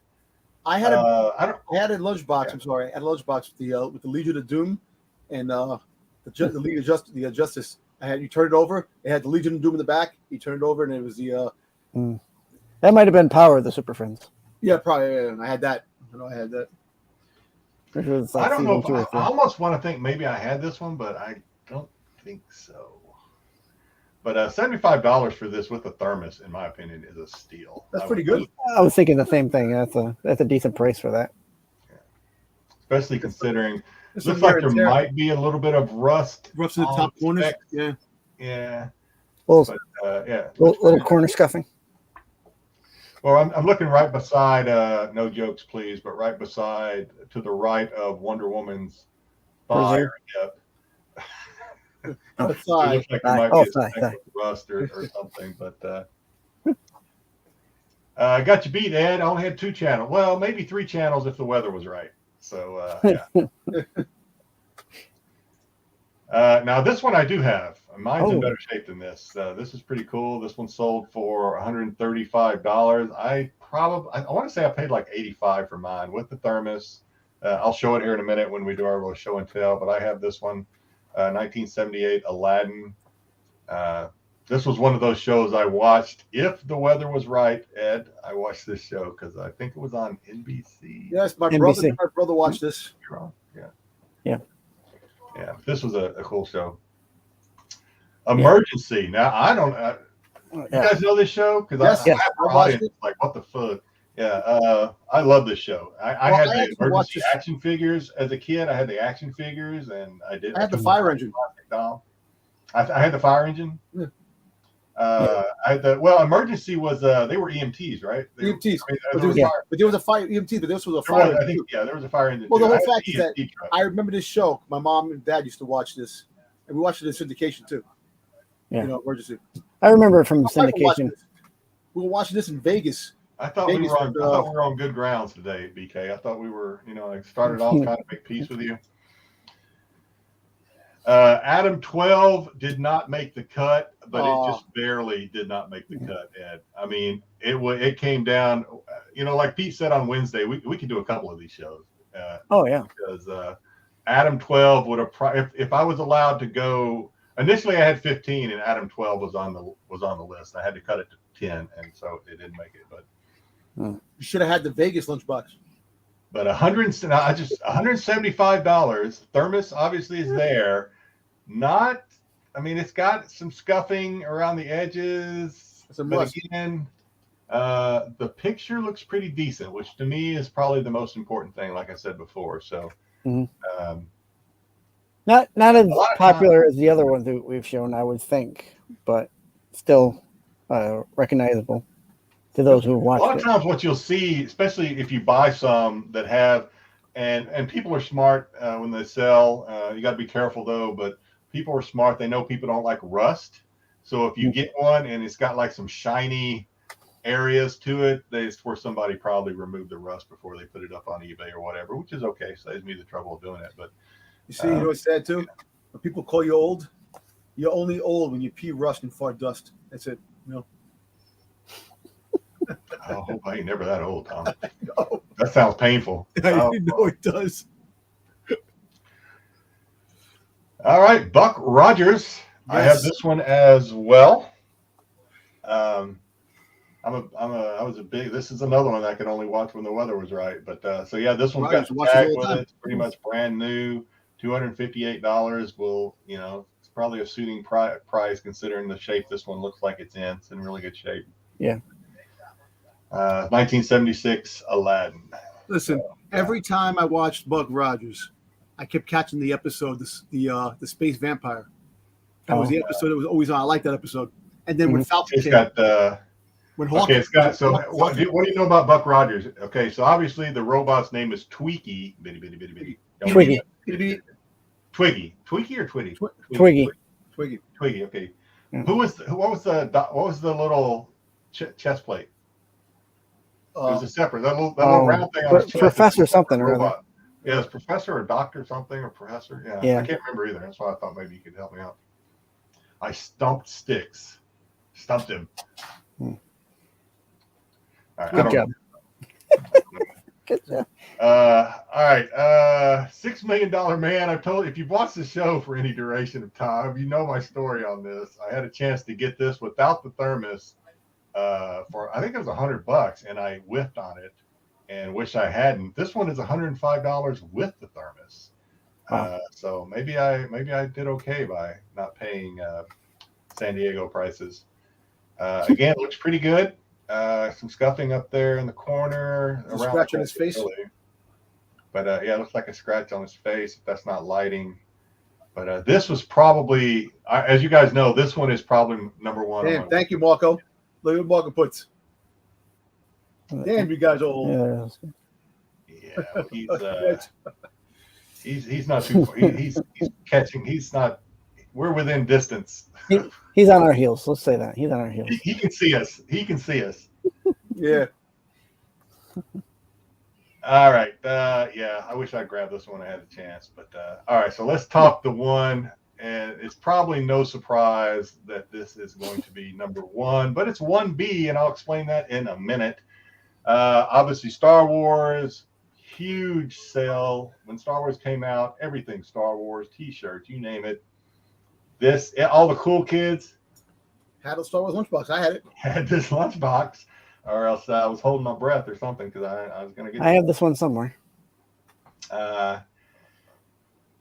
I had a lunchbox. Yeah. I'm sorry. I had a lunchbox with the Legion of Doom and the League of Justice. You turn it over. It had the Legion of Doom in the back. You turn it over, and it was the. That might have been Power of the Super Friends. Yeah, probably. Yeah. I had that. I had that. Like I don't know. I almost want to think maybe I had this one, but I don't think so. But $75 for this with a thermos, in my opinion, is a steal. That's pretty good. I was thinking the same thing. That's a decent price for that. Yeah. Especially considering it looks like there might be a little bit of rust in the top corners. Yeah. Yeah. Little corner scuffing. Well, I'm looking right beside, no jokes, please, but right beside, to the right of Wonder Woman's thigh. Berserk. Yep. The It thigh. looks like there Thigh. might Oh, be a thigh, speck thigh. of rust or something, but I got you beat, Ed. I only had 2 channels. Well, maybe 3 channels if the weather was right. So, yeah. Now, this one I do have. Mine's in better shape than this. This is pretty cool. This one sold for $135. I want to say I paid like $85 for mine with the thermos. I'll show it here in a minute when we do our little show and tell, but I have this one, 1978 Aladdin. This was one of those shows I watched. If the weather was right, Ed, I watched this show because I think it was on NBC. Yes, my NBC. brother watched this. Yeah. Yeah, this was a cool show. Emergency. Now, I don't you guys know this show? Because I have our audience like, what the fuck? Yeah, I love this show. I had the emergency action figures as a kid. I had the action figures, and I had the fire engine. I had the fire engine. Yeah. I had emergency was they were EMTs, right? EMTs. But there was a fire EMT, but this was a fire. I think, there was a fire engine. Well, the whole fact is that I remember this show. My mom and dad used to watch this, and we watched it in syndication too. Yeah. Emergency. I remember it from syndication. We were watching this in Vegas. I thought we were on good grounds today, BK. I thought we were, I started off trying to make peace with you. Adam 12 did not make the cut, but it just barely did not make the cut, Ed. I mean, it came down, like Pete said on Wednesday, we could do a couple of these shows. Because Adam 12 would have, if I was allowed to go, initially I had 15 and Adam 12 was on the list. I had to cut it to 10, and so it didn't make it. But you should have had the Vegas lunchbox. But $175. Thermos obviously is there. It's got some scuffing around the edges. But again, the picture looks pretty decent, which to me is probably the most important thing, like I said before. So not as popular as the other ones that we've shown, I would think, but still recognizable to those who watch it. A lot of times what you'll see, especially if you buy some that have, and people are smart when they sell, you got to be careful though, but people are smart. They know people don't like rust. So if you get one and it's got like some shiny areas to it, that's where somebody probably removed the rust before they put it up on eBay or whatever, which is okay. Saves me the trouble of doing it. But you see, what's sad too? When people call you old, you're only old when you pee rust and fart dust. That's it. I hope I ain't never that old, Tom. No. That sounds painful. I know it does. All right, Buck Rogers. Yes. I have this one as well. This is another one I could only watch when the weather was right. But this one's got the tag with it. It's pretty much brand new. $258 will, it's probably a suiting price considering the shape this one looks like it's in. It's in really good shape. Yeah. 1976 Aladdin. Listen, every time I watched Buck Rogers, I kept catching the episode, the Space Vampire. That was the episode that was always on. I like that episode. And then when Falcon came, when Hawk, okay, Scott. So what do you know about Buck Rogers? Okay, so obviously the robot's name is Twiggy. Twiggy. Twiggy or Twitty? Twiggy. Okay. What was the little chest plate? It was a separate that little round thing on his chest. Professor something or other. Yeah, it's professor or doctor something or professor. Yeah, I can't remember either. That's why I thought maybe you could help me out. I stumped him. All right, Good job. Good job. All right. $6 Million Man. I've told you, if you've watched the show for any duration of time, you know my story on this. I had a chance to get this without the thermos for, I think it was $100, and I whiffed on it and wish I hadn't. This one is $105 with the thermos. So maybe I did okay by not paying San Diego prices. Again, looks pretty good. Some scuffing up there in the corner. A scratch on his face. Really. But it looks like a scratch on his face. If that's not lighting. But this was probably, as you guys know, this one is probably number one. Damn, thank you, Marco. Look at what Marco puts. Damn, you guys are old. Yeah, he's not too far. He's catching. He's not. We're within distance. He's on our heels. Let's say that he's on our heels. He can see us. He can see us. Yeah. All right. Yeah, I wish I grabbed this one. I had a chance, but all right. So let's talk the one, and it's probably no surprise that this is going to be number one, but it's 1B, and I'll explain that in a minute. Obviously, Star Wars, huge sale when Star Wars came out. Everything Star Wars, T-shirts, you name it. All the cool kids Had a Star Wars lunchbox. I had it. had this lunchbox, or else I was holding my breath or something because I was going to get. I have this one somewhere.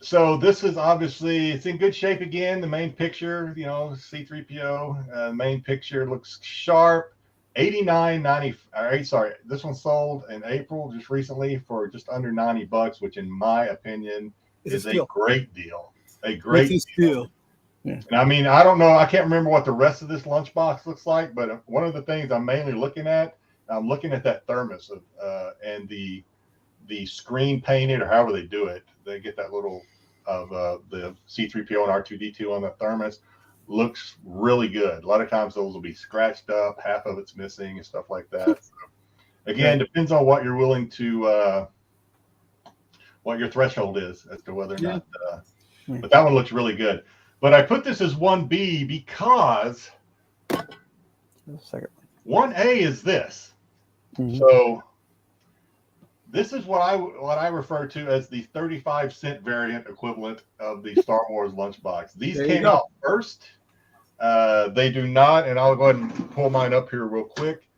So this is obviously, it's in good shape again. The main picture, C-3PO, main picture looks sharp. $89.90. Sorry, this one sold in April just recently for just under $90, which in my opinion is a great deal. A great deal. Yeah. And I mean, I don't know. I can't remember what the rest of this lunchbox looks like, but one of the things I'm mainly looking at, I'm looking at that thermos and the screen painted, or however they do it. They get that little of the C-3PO and R2-D2 on the thermos. Looks really good. A lot of times those will be scratched up, half of it's missing and stuff like that. So, again, depends on what you're willing to, what your threshold is as to whether or not. But that one looks really good. But I put this as 1B because 1A is this. Mm-hmm. So this is what I refer to as the 35-cent variant equivalent of the Star Wars lunchbox. These came out first. They do not, and I'll go ahead and pull mine up here real quick.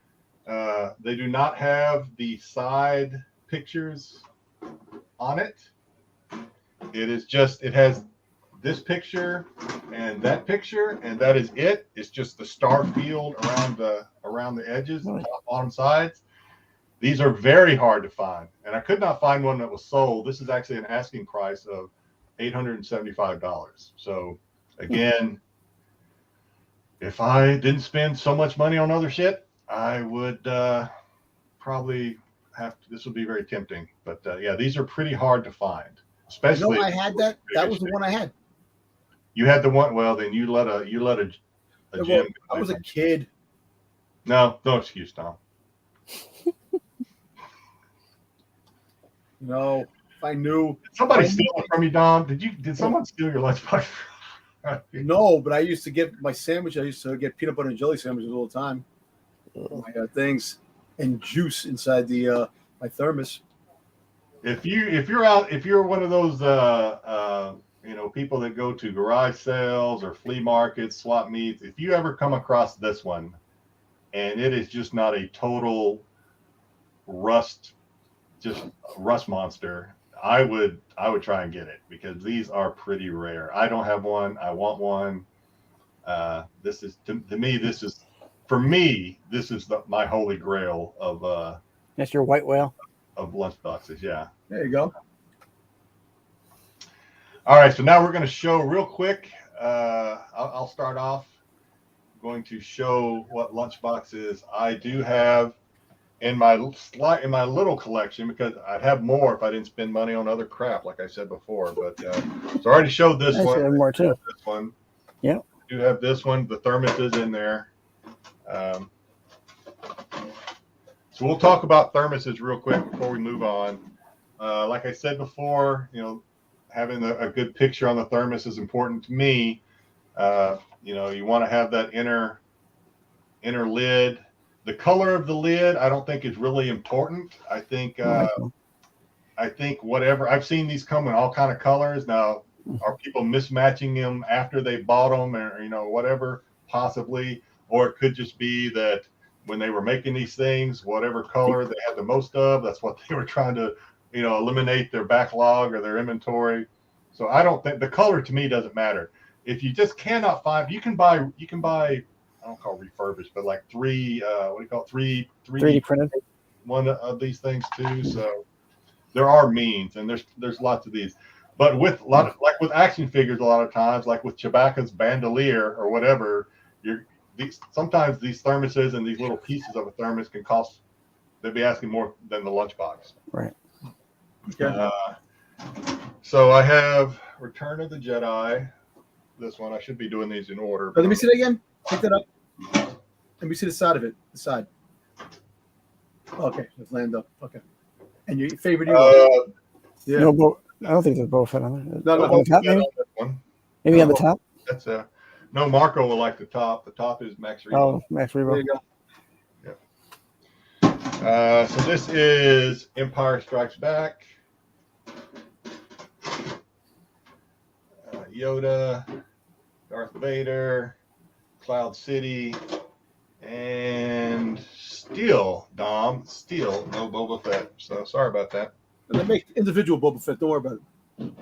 They do not have the side pictures on it. It is just, it has this picture and that picture, and that is it. It's just the star field around the edges, the top, bottom, sides. These are very hard to find, and I could not find one that was sold. This is actually an asking price of $875. So again, if I didn't spend so much money on other shit, I would probably have to. This would be very tempting, but yeah, these are pretty hard to find. Especially, I had that. That was the one I had. You had the one. Well, then you let a gym. I was a kid. No excuse, Tom. No, if I knew. Did somebody steal it from you, Dom? Did someone steal your lunchbox? No, but I used to get my sandwich. I used to get peanut butter and jelly sandwiches all the time. Oh my god, things and juice inside the my thermos. If you're one of those people that go to garage sales or flea markets, swap meets, if you ever come across this one, and it is just not a total rust monster, I would try and get it, because these are pretty rare. I don't have one. I want one. This is to me. This is my holy grail of. That's your white whale of lunchboxes. Yeah. There you go. All right. So now we're going to show real quick. I'll start off. I'm going to show what lunchboxes I do have in my little collection, because I'd have more if I didn't spend money on other crap, like I said before. But so I already showed this one. Have more too. This one. Yeah. I do have this one. The thermos is in there. So we'll talk about thermoses real quick before we move on. Like I said before, having a good picture on the thermos is important to me. You want to have that inner lid. The color of the lid, I don't think is really important. I think whatever, I've seen these come in all kind of colors. Now, are people mismatching them after they bought them, or whatever, possibly, or it could just be that when they were making these things, whatever color they had the most of, that's what they were trying to, eliminate their backlog or their inventory. So I don't think the color, to me, doesn't matter. If you just cannot find, you can buy. I don't call it refurbished, but like 3D printed one of these things too. So there are means, and there's lots of these. But with with action figures, a lot of times, like with Chewbacca's bandolier or whatever, sometimes these thermoses and these little pieces of a thermos can cost they'd be asking more than the Lunchbox. Right. Okay. So I have Return of the Jedi. This one, I should be doing these in order. Let me see that again. Pick that up. Let me see the side of it. The side. Okay, it's Lando. Okay. And your favorite Ewok? Yeah. No, I don't think there's Boba Fett on there. No, On the top, maybe? Maybe on the top? That's no, Marco will like the top. The top is Max Rebo. Oh, Max Rebo. There you go. So this is Empire Strikes Back. Yoda, Darth Vader, Cloud City, and still, no Boba Fett. So sorry about that. And they make individual Boba Fett. Don't worry about it.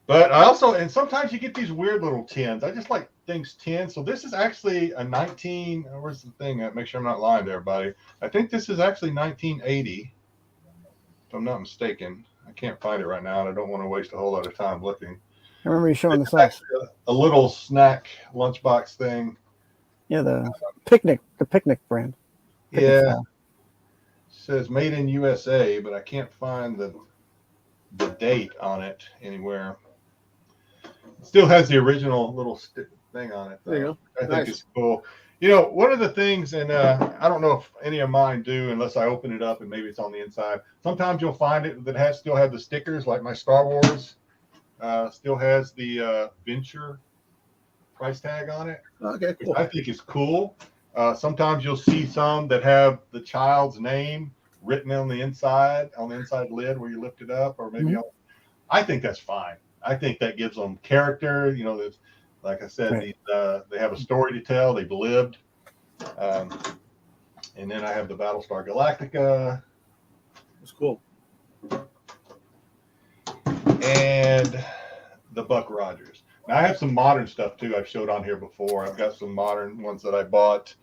But I also, and sometimes you get these weird little tins. I just like things tin. So this is actually a 19. Where's the thing? Make sure I'm not lying to everybody. I think this is actually 1980, if I'm not mistaken. I can't find it right now, and I don't want to waste a whole lot of time looking. I remember you showing It's this off. actually a little snack lunchbox thing. Yeah, the picnic brand. Picnic Yeah. style. It says made in USA, but I can't find the date on it anywhere. It still has the original little thing on it. There you go. I think Nice. it's cool. You know, one of the things, and I don't know if any of mine do unless I open it up and maybe it's on the inside. Sometimes you'll find it that still have the stickers, like my Star Wars still has the Venture price tag on it, Okay, which cool. I think is cool. Sometimes you'll see some that have the child's name written on the inside lid where you lift it up, or maybe I think that's fine. I think that gives them character. You know, like I said, Right. they have a story to tell. They've lived. And then I have the Battlestar Galactica It's cool. and the Buck Rogers. Now I have some modern stuff too. I've showed on here before. I've got some modern ones that I bought.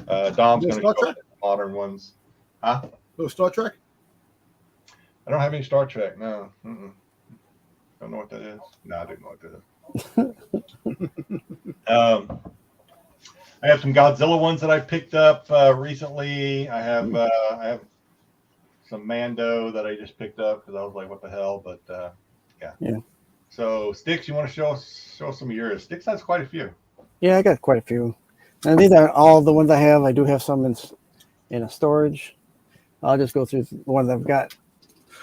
Dom's going to Star show Trek? the modern ones. Huh? Little Star Trek? I don't have any Star Trek. No. Don't know what that is. No, I didn't know what that is. I have some Godzilla ones that I picked up recently. I have some Mando that I just picked up because I was like, what the hell? But yeah. So Sticks, you want to show some of yours? Sticks has quite a few. Yeah, I got quite a few. And these aren't all the ones I have. I do have some in a storage. I'll just go through the ones I've got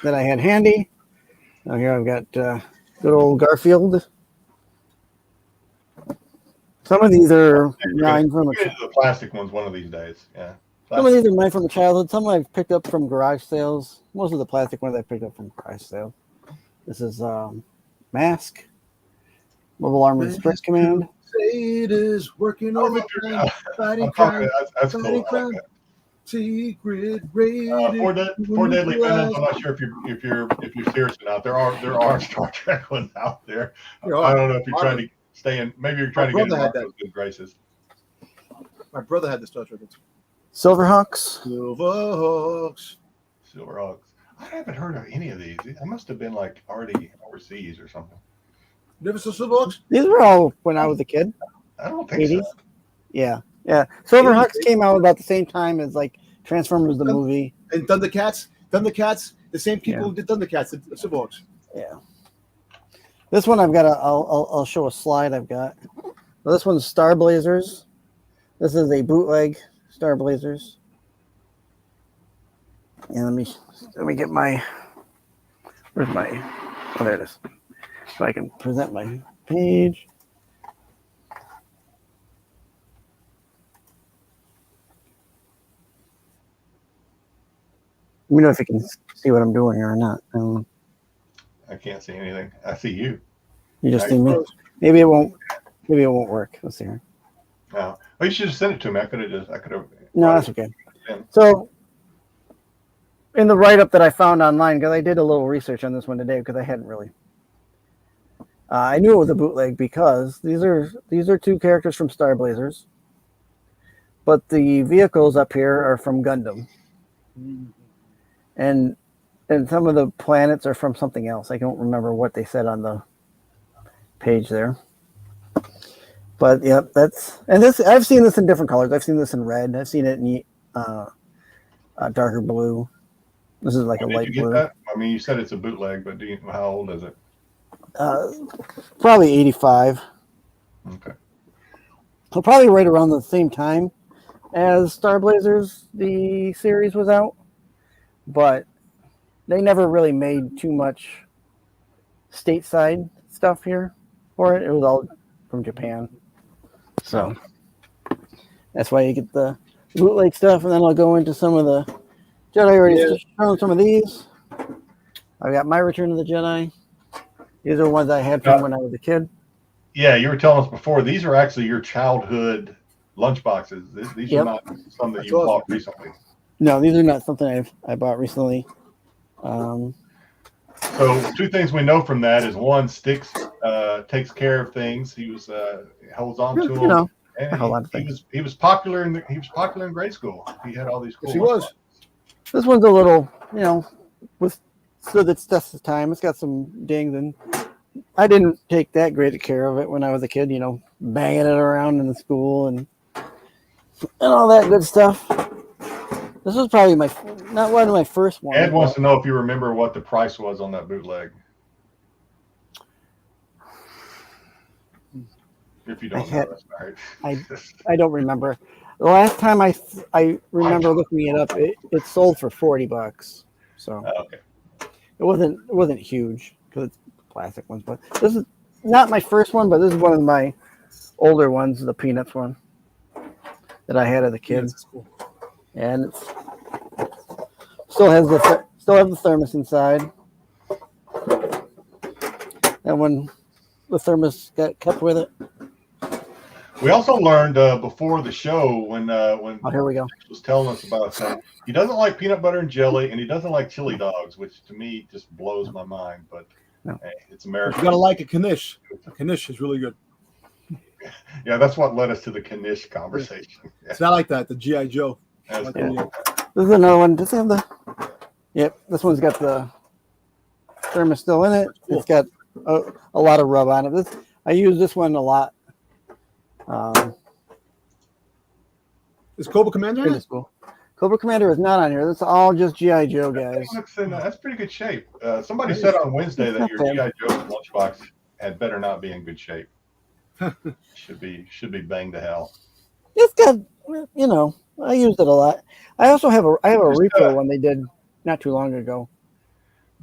that I had handy. Now here I've got good old Garfield. Some of these are mine from We'll get into the plastic ones one of these days. Yeah. some of these are mine from the childhood. Some I've picked up from garage sales. Most of the plastic ones I picked up from garage sales. This is Mask, Mobile Armored Strike Command. It is working Oh, overtime, fighting I'm crime, talking, that's cool. fighting I crime. like Secret raid. Four Deadly Venom. I'm not sure if you're serious or not. There are Star Trek ones out there. I don't know if you're trying to stay in. Maybe you're trying to get in those good graces. My brother had the Star Trek. Silverhawks. Silverhawks. Silverhawks. I haven't heard of any of these. I must have been like already overseas or something. Never saw Silverhawks? These were all when I was a kid. I don't think 80s. so. Yeah. Silverhawks came out about the same time as like Transformers the movie. And Thundercats. The same people who did Thundercats did Silverhawks. Yeah. This one I've got. I'll show a slide I've got. Well, this one's Star Blazers. This is a bootleg Star Blazers. And let me get my. Where's my? Oh, there it is. So I can present my page. Let me know if you can see what I'm doing or not. I can't see anything. I see you. You just see me. Maybe it won't work. Let's see here. No. Oh, you should have sent it to me. I could have. No, that's okay. So, in the write-up that I found online, because I did a little research on this one today, because I hadn't really. I knew it was a bootleg because these are two characters from Star Blazers, but the vehicles up here are from Gundam, and some of the planets are from something else. I don't remember what they said on the page there. But yeah, I've seen this in different colors. I've seen this in red. I've seen it in darker blue. This is like When a did light you get blue. that? I mean, you said it's a bootleg, but how old is it? Probably 85. Okay. So probably right around the same time as Star Blazers, the series was out, but they never really made too much stateside stuff here for it. It was all from Japan. So that's why you get the bootleg stuff, and then I'll go into some of the Jedi. Already shown some of these. I've got my Return of the Jedi. These are ones I had from when I was a kid. Yeah, you were telling us before, these are actually your childhood lunchboxes. These are not some that you bought recently. No, these are not something I bought recently. So two things we know from that is one, Sticks takes care of things. He was holds on to them. You know, and he was popular in grade school. He had all these cool. Yes, he was. This one's a little, stood its test of time. It's got some dings, and I didn't take that great care of it when I was a kid. Banging it around in the school and all that good stuff. This was probably not one of my first ones. Ed wants to know if you remember what the price was on that bootleg. If you don't know, that's all right. I don't remember. The last time I remember looking it up, it sold for $40. So okay. It wasn't huge because it's plastic ones. But this is not my first one, but this is one of my older ones, the Peanuts one that I had as a kid. That's cool. And it's still have the thermos inside. And when the thermos got kept with it. We also learned before the show when here we go. was telling us about that he doesn't like peanut butter and jelly, and he doesn't like chili dogs, which to me just blows my mind. But hey, it's American. You gotta like a Knish. A Knish is really good. Yeah, that's what led us to the Knish conversation. Yeah. It's not like that. The GI Joe. That's Like cool. This is another one. Does it have the? Yep, this one's got the thermos still in it. Cool. It's got a lot of rub on it. I use this one a lot. Is Cobra Commander in it? School. Cobra Commander is not on here. That's all just GI Joe guys. That's pretty good shape. Somebody said on Wednesday that your GI Joe lunchbox had better not be in good shape. should be banged to hell. It's got, I used it a lot. I also have a refill one they did not too long ago.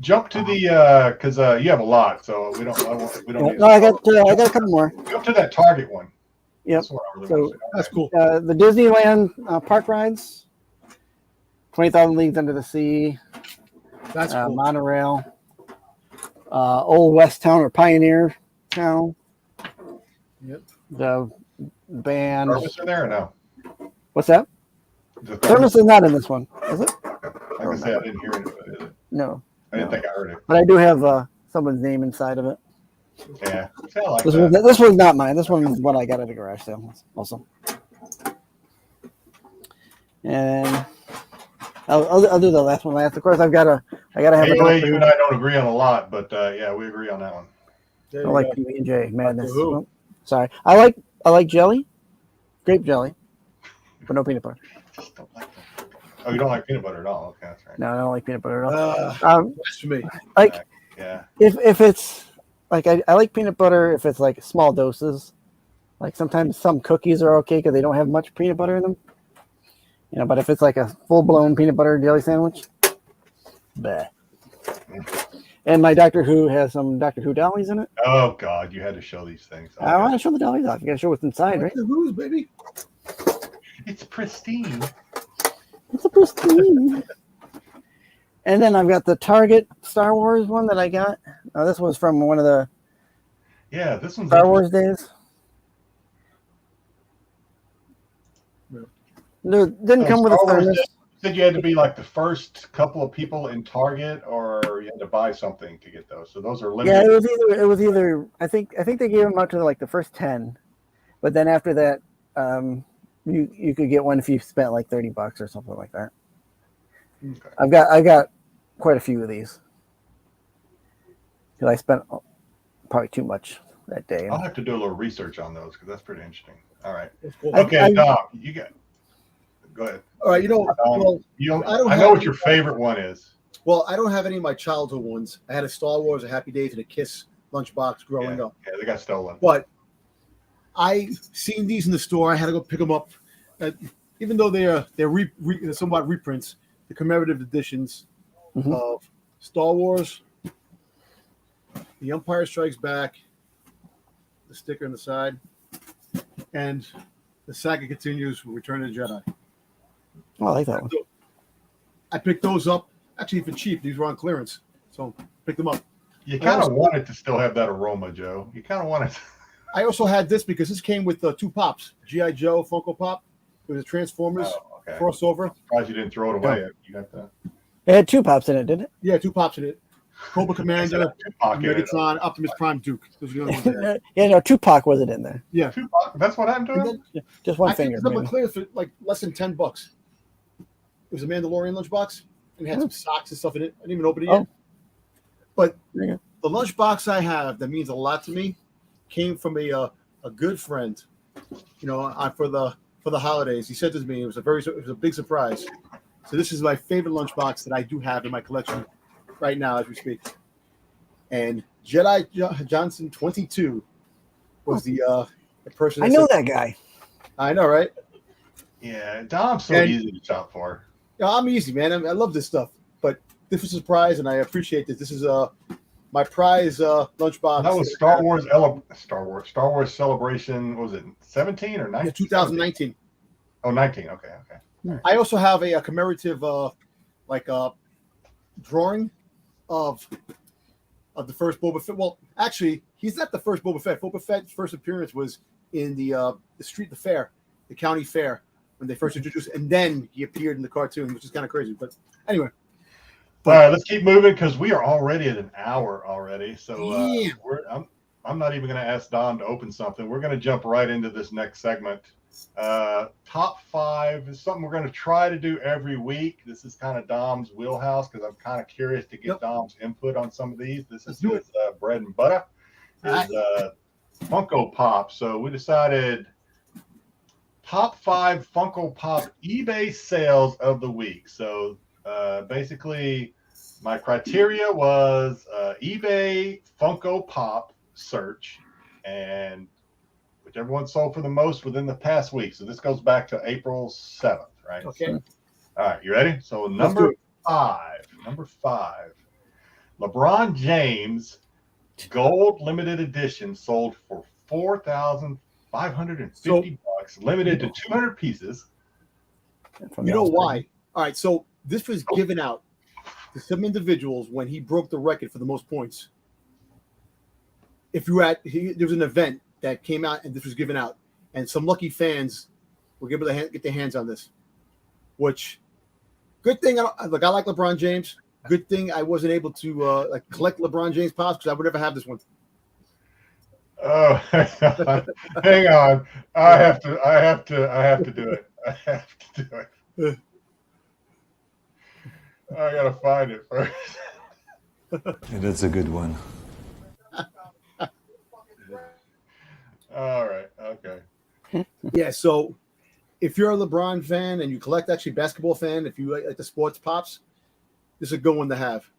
Jump to the because you have a lot, so we don't. No, I got a couple more. Jump to that Target one. Yep. That's what I really want to say. That's cool. The Disneyland park rides, 20,000 Leagues Under the Sea. That's cool. Monorail, Old West Town or Pioneer Town. Yep. The band. Thermos in there or no? What's that? The Thermos is not in this one, is it? Like I said, I didn't hear it. Is it? No. I didn't think I heard it. But I do have someone's name inside of it. Yeah. I like This one's not mine. This one is what I got at a garage sale also. And I'll do the last one last. Of course, I gotta have anyway, you and I don't agree on a lot, but yeah, we agree on that one. I like PB&J Madness. Oh, sorry, I like jelly, grape jelly, but no peanut butter. Oh, you don't like peanut butter at all? Okay, that's right. No, I don't like peanut butter at all. That's for me. Like, yeah. If it's like I like peanut butter if it's like small doses. Like sometimes some cookies are okay because they don't have much peanut butter in them. But if it's like a full-blown peanut butter jelly sandwich, bleh. And my Doctor Who has some Doctor Who dollies in it. Oh God, you had to show these things. Okay. I want to show the dollies off. You got to show what's inside, right? The Who's, baby. It's pristine. It's a pristine. And then I've got the Target Star Wars one that I got. This was from one of the this one's Star Wars days. No, didn't come with a thermos. Said you had to be like the first couple of people in Target, or you had to buy something to get those. So those are limited. Yeah, it was either. I think they gave them out to like the first 10, but then after that, you could get one if you spent like $30 or something like that. Okay. I got quite a few of these because I spent probably too much that day. I'll have to do a little research on those because that's pretty interesting. All right. Cool. Okay, Dom, Go ahead. All right, I know what your favorite one is. Well, I don't have any of my childhood ones. I had a Star Wars, a Happy Days, and a Kiss lunchbox growing up. Yeah, they got stolen. But I seen these in the store. I had to go pick them up. Even though they're somewhat reprints, the commemorative editions of Star Wars, The Empire Strikes Back, the sticker on the side, and the saga continues with Return of the Jedi. Oh, I like that one. So I picked those up actually for cheap. These were on clearance, so picked them up. You kind of wanted to still have that aroma, Joe. You kind of wanted to. I also had this because this came with 2 pops. G.I. Joe Funko Pop. It was a Transformers crossover. I'm surprised you didn't throw it away. You got that. It had 2 pops in it, didn't it? Yeah, 2 pops in it. Cobra Commander, Megatron, Optimus Prime, Duke. Those are the only ones I had. Yeah, no, Tupac wasn't in there. Yeah. Tupac, that's what happened to him? Just one I finger. think it clear for like less than $10. It was a Mandalorian lunchbox, and it had some socks and stuff in it. I didn't even open it yet. But the lunchbox I have that means a lot to me came from a good friend. You know, for the holidays, he said this to me. It was a big surprise. So this is my favorite lunchbox that I do have in my collection right now as we speak. And Jedi Johnson 22 was the person. I know that guy. I know, right? Yeah, Dom's so easy to shop for. Yeah, I'm easy, man. I love this stuff. But this was a surprise, and I appreciate this. This is my prize lunchbox. That was Star Wars Celebration. What was it 17 or 19? Yeah, 2019. Oh, 19. Okay. I also have a commemorative drawing of the first Boba Fett. Well, actually, he's not the first Boba Fett. Boba Fett's first appearance was in the fair, the county fair, when they first introduced, and then he appeared in the cartoon, which is kind of crazy. But anyway. All right, let's keep moving because we are already at an hour already. So I'm not even going to ask Don to open something. We're going to jump right into this next segment. Top 5 is something we're going to try to do every week. This is kind of Dom's wheelhouse because I'm kind of curious to get Dom's input on some of these. This is his bread and butter. His Funko Pop. So we decided top 5 Funko Pop eBay sales of the week. So basically, my criteria was eBay Funko Pop search, and whichever one sold for the most within the past week. So this goes back to April 7th, right? Okay. All right, you ready? So number 5, LeBron James Gold Limited Edition sold for $4,550, limited to 200 pieces. You know why? All right, so this was given out to some individuals when he broke the record for the most points. If you were there was an event that came out and this was given out, and some lucky fans were able to get their hands on this. Which, good thing. I like LeBron James. Good thing I wasn't able to collect LeBron James pops because I would never have this one. Oh, hang on! I have to do it. I have to do it. I gotta find it first. Yeah, that's a good one. All right. Okay. Yeah. So, if you're a LeBron fan and you collect basketball fan, if you like the sports pops, this is a good one to have.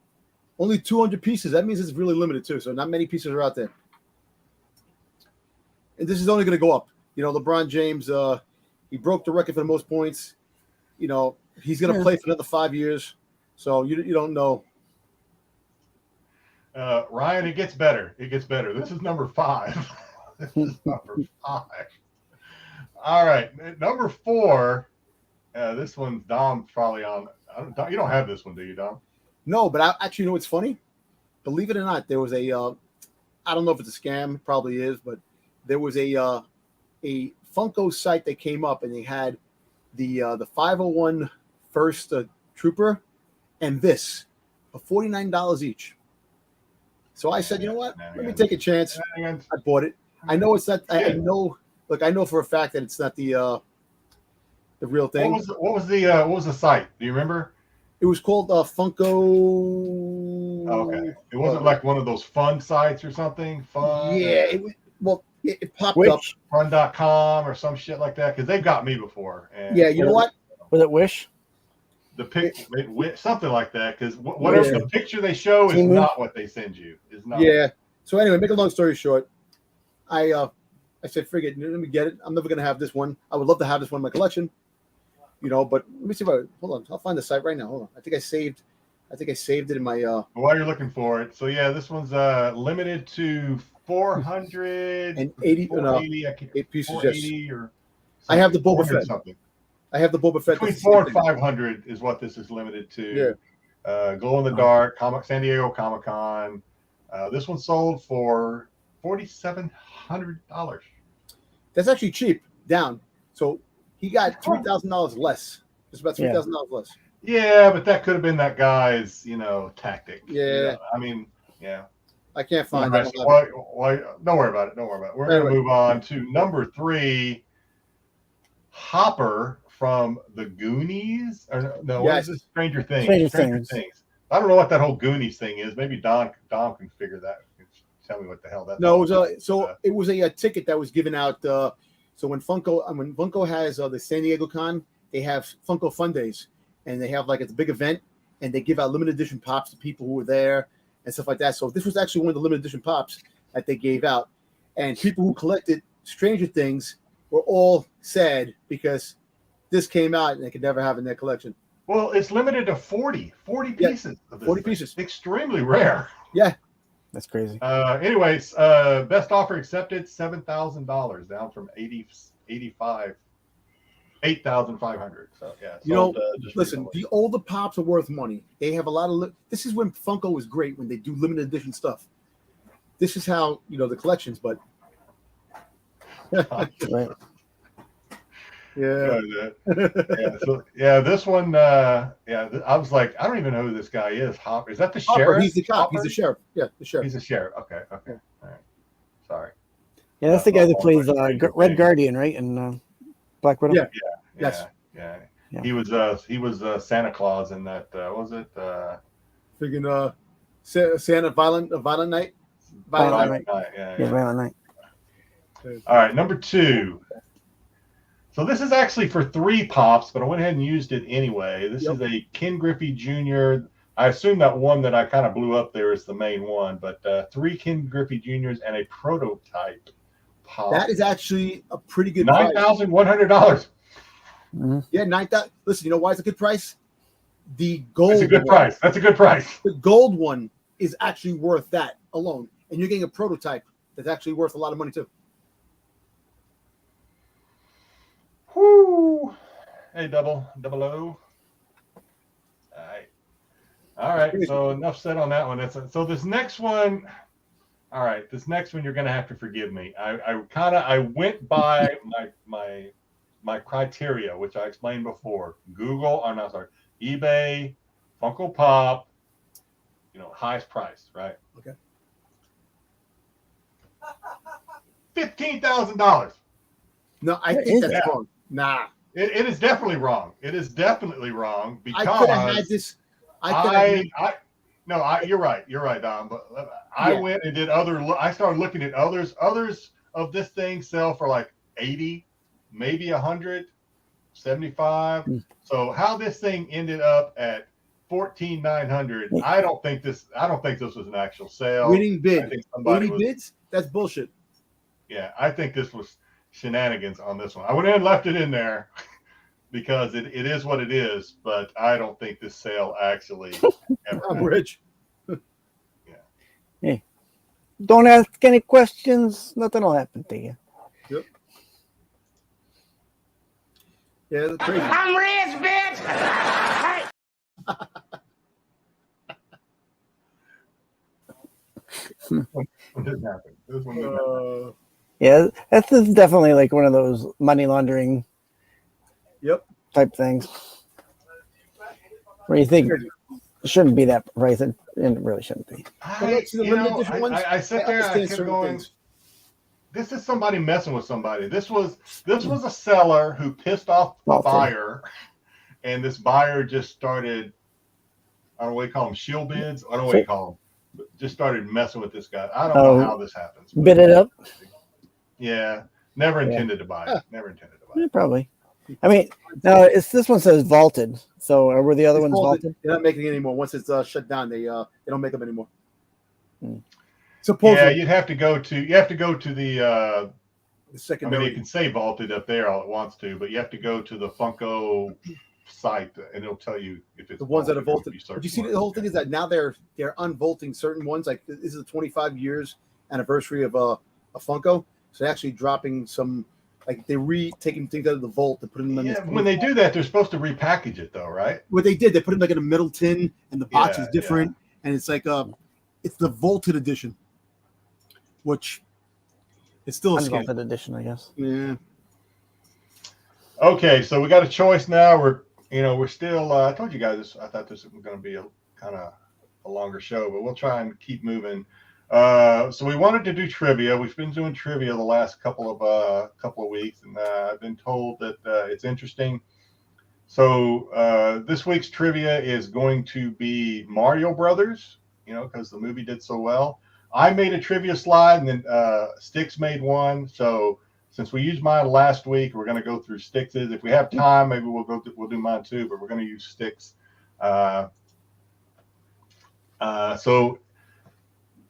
Only 200 pieces. That means it's really limited too. So not many pieces are out there. And this is only going to go up. You know, LeBron James, he broke the record for the most points. You know, he's going to play for another 5 years. So you don't know. Ryan, it gets better. This is number 5. This is number 5. All right. Number 4. This one's Dom's probably on. You don't have this one, do you, Dom? No, but I actually know what's funny. Believe it or not, there was I don't know if it's a scam, probably is, but there was a Funko site that came up and they had the 501 first trooper and this for $49 each. So I said, you know what? Let me take a chance. I bought it. I know it's not. I know. Look, I know for a fact that it's not the real thing. What was the site? Do you remember? It was called Funko. Okay, it wasn't like one of those fun sites or something. Fun. Yeah. It popped up. Fun.com or some shit like that because they've got me before. And yeah, you know what? Was it Wish? The pic, something like that, because whatever the picture they show is not what they send you. Is not. Yeah. So anyway, make a long story short, I said, "Forget, let me get it. I'm never gonna have this one. I would love to have this one in my collection, you know. But let me see if hold on. I'll find the site right now. Hold on. I think I saved it in my. While you're looking for it, so yeah, this one's limited to 480. 8 pieces. 480 or. I have the Boba Fett. Something. I have the Boba Fett. Between 400 and 500 is what this is limited to. Yeah. Glow in the dark, San Diego Comic-Con. This one sold for $4,700. That's actually cheap. Down. So he got $3,000 less. Just about $3,000 less. Yeah, but that could have been that guy's, tactic. Yeah. You know? I mean, yeah. I can't find that. Why, don't worry about it. Don't worry about it. We're going to move on to number 3. Hopper from the Goonies, or no? What is this? Stranger Things. Stranger Things. I don't know what that whole Goonies thing is. Maybe Don can figure that. Tell me what the hell that. No, it was a ticket that was given out. So when Funko has the San Diego Con, they have Funko Fun Days, and they have it's a big event, and they give out limited edition pops to people who were there and stuff like that. So this was actually one of the limited edition pops that they gave out, and people who collected Stranger Things were all sad because this came out and they could never have in their collection. Well, it's limited to 40 pieces. Of this 40 pieces. Extremely rare. Yeah. That's crazy. Anyways, best offer accepted, $7,000 down from 8,500. So yeah. Listen, the older pops are worth money. They have a lot of. This is when Funko was great, when they do limited edition stuff. This is how the collections, but. Right. Yeah. This one. I was like, I don't even know who this guy is. Hopper. Is that the sheriff? He's the cop. Hopper? He's the sheriff. Yeah, the sheriff. He's the sheriff. Okay. All right. Sorry. Yeah, that's the guy that plays Red Guardian, right? And Black Widow. Yeah. Yes. Yeah. He was Santa Claus in that. Was it? Freaking Santa Violent Night. Violent Night. Yeah, Violent Night. All right, number 2. So this is actually for 3 pops, but I went ahead and used it anyway. This is a Ken Griffey Jr. I assume that one that I kind of blew up there is the main one, but 3 Ken Griffey Jr.'s and a prototype pop. That is actually a pretty good $9,100. Mm-hmm. Yeah, 9,000. Listen, you know why it's a good price? The gold. That's a good price. That's a good price. The gold one is actually worth that alone, and you're getting a prototype that's actually worth a lot of money too. Whoo! Hey, double O. All right. So enough said on that one. So this next one. All right, this next one you're going to have to forgive me. I went by my criteria, which I explained before. eBay, Funko Pop. Highest price, right? Okay. $15,000. No, I think that's wrong. Nah. It is definitely wrong. It is definitely wrong because I could have had this. You're right. You're right, Don. But I went and did I started looking at others. Others of this thing sell for like 80, maybe 100, 75. So how this thing ended up at 14,900, I don't think this was an actual sale. Winning bid. 80 bids? That's bullshit. Yeah, I think this was shenanigans on this one. I went in and left it in there because it is what it is, but I don't think this sale actually ever I'm rich. Hey, don't ask any questions. Nothing will happen to you. Yep. Yeah, that's crazy. I'm rich, bitch. This one didn't happen. Yeah, that's definitely like one of those money laundering type things where you think it shouldn't be that price, and it really shouldn't be. I sit there and I kept going, this is somebody messing with somebody. This was a seller who pissed off a buyer, and this buyer just started, I don't know what you call them, shield bids. I don't know what you call them. But just started messing with this guy. I don't know how this happens. Bid it up. Yeah, never intended to buy it. Never intended to buy it. Yeah, probably. I mean, now this one says vaulted. So were the other It's ones vaulted? They're not making it anymore. Once it's shut down, they don't make them anymore. Hmm. Supposedly, Yeah, you have to go to the the I mean, secondary. it can say vaulted up there all it wants to, but you have to go to the Funko site and it'll tell you if it's The ones that are vaulted. vaulted. But you see, the whole thing is that now they're unvaulting certain ones. Like this is the 25 years anniversary of a Funko, so they're actually dropping some. Like they're taking things out of the vault and putting them in. Yeah, This when they do that, they're supposed to repackage it, though, right? what they did, they put them like in a middle tin, and the box Yeah, is different, and it's like it's the vaulted edition, which it's still a scam. Unvaulted edition, I guess. Yeah. Okay, so we got a choice now. We're still. I told you guys this. I thought this was going to be a kind of a longer show, but we'll try and keep moving. So we wanted to do trivia. We've been doing trivia the last couple of weeks, and I've been told that it's interesting. So this week's trivia is going to be Mario Brothers. Because the movie did so well. I made a trivia slide, and then Sticks made one. So since we used mine last week, we're going to go through Sticks's. If we have time, maybe we'll do mine too. But we're going to use Sticks. So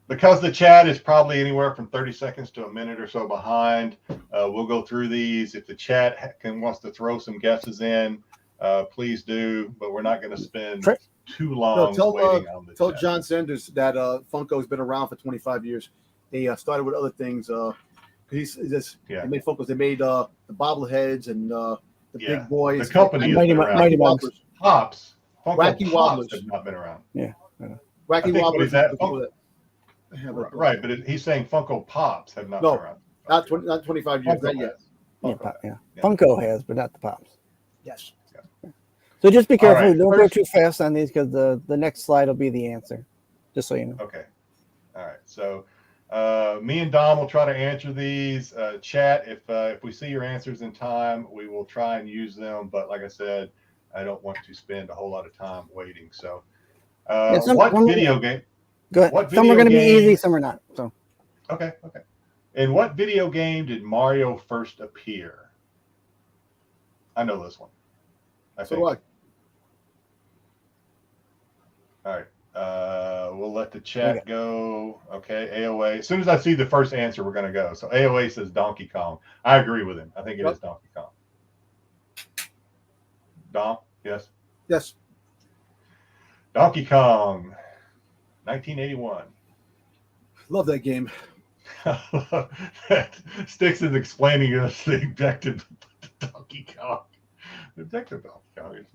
because the chat is probably anywhere from 30 seconds to a minute or so behind, we'll go through these. If the chat wants to throw some guesses in, please do. But we're not going to spend too long waiting on the tell chat. John Sanders that Funko's been around for 25 years. They started with other things. They made Funkos. They made the bobbleheads and the big boys. The company Mighty Wobblers. Pops. Funko Wacky Pops Wobblers have not been around. Yeah. Wacky Wobblers. Right, but he's saying Funko Pops have not been around. Not 25 years. Not yet. Yeah. Funko has, but not the Pops. Yes. So just be careful. Right, Don't go too fast on these because the next slide will be the answer. Just so you know. Okay. All right. So me and Dom will try to answer these. Chat, if we see your answers in time, we will try and use them. But like I said, I don't want to spend a whole lot of time waiting. So what video game? Go ahead. Some are going to be easy, some are not. So. Okay. In what video game did Mario first appear? I know this one. So do I. All right. We'll let the chat go. Okay. AOA. As soon as I see the first answer, we're going to go. So AOA says Donkey Kong. I agree with him. I think it is Donkey Kong. Dom? Yes? Yes. Donkey Kong, 1981. Love that game. Sticks is explaining us the objective of Donkey Kong. The objective of Donkey Kong is...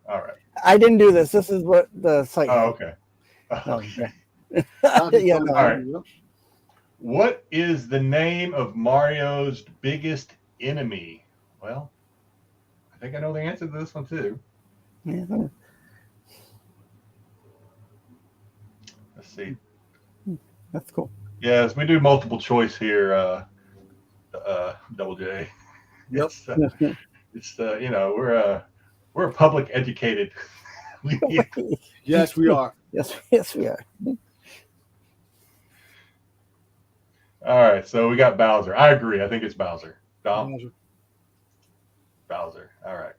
All right. I didn't do this. This is what the site. Oh, okay. Yeah, no. All right. What is the name of Mario's biggest enemy? Well, I think I know the answer to this one too. Yeah. Let's see. That's cool. Yes, we do multiple choice here. Double J. Yep. It's we're a public educated. Yes, we are. Yes, we are. All right, so we got Bowser. I agree. I think it's Bowser. Dom? Bowser. All right.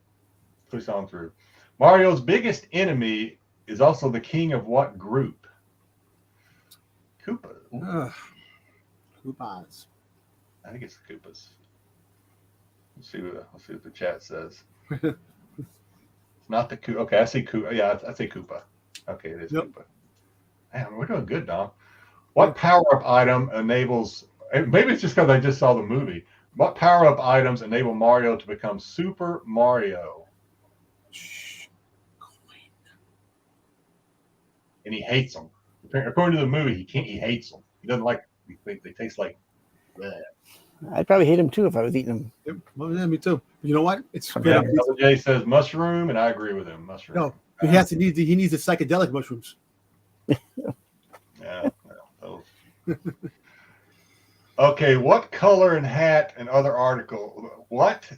Push on through. Mario's biggest enemy is also the king of what group? Koopa. Coupons. I think it's the Koopas. Let's see what the chat says. It's not the Koopa. Okay, I see Koopa. Yeah, I see Koopa. Okay, it is Koopa. Man, we're doing good, Dom. What power-up item enables... Maybe it's just because I just saw the movie. What power-up items enable Mario to become Super Mario? And he hates them. According to the movie, he hates them. He doesn't like... They taste like... bleh. I'd probably hate him too if I was eating them. Yep. Well, yeah, me too. But you know what? It's Yeah, Jay says mushroom, and I agree with him. Mushroom. No, he needs the psychedelic mushrooms. Yeah. Well, okay. What color and hat and other article? What?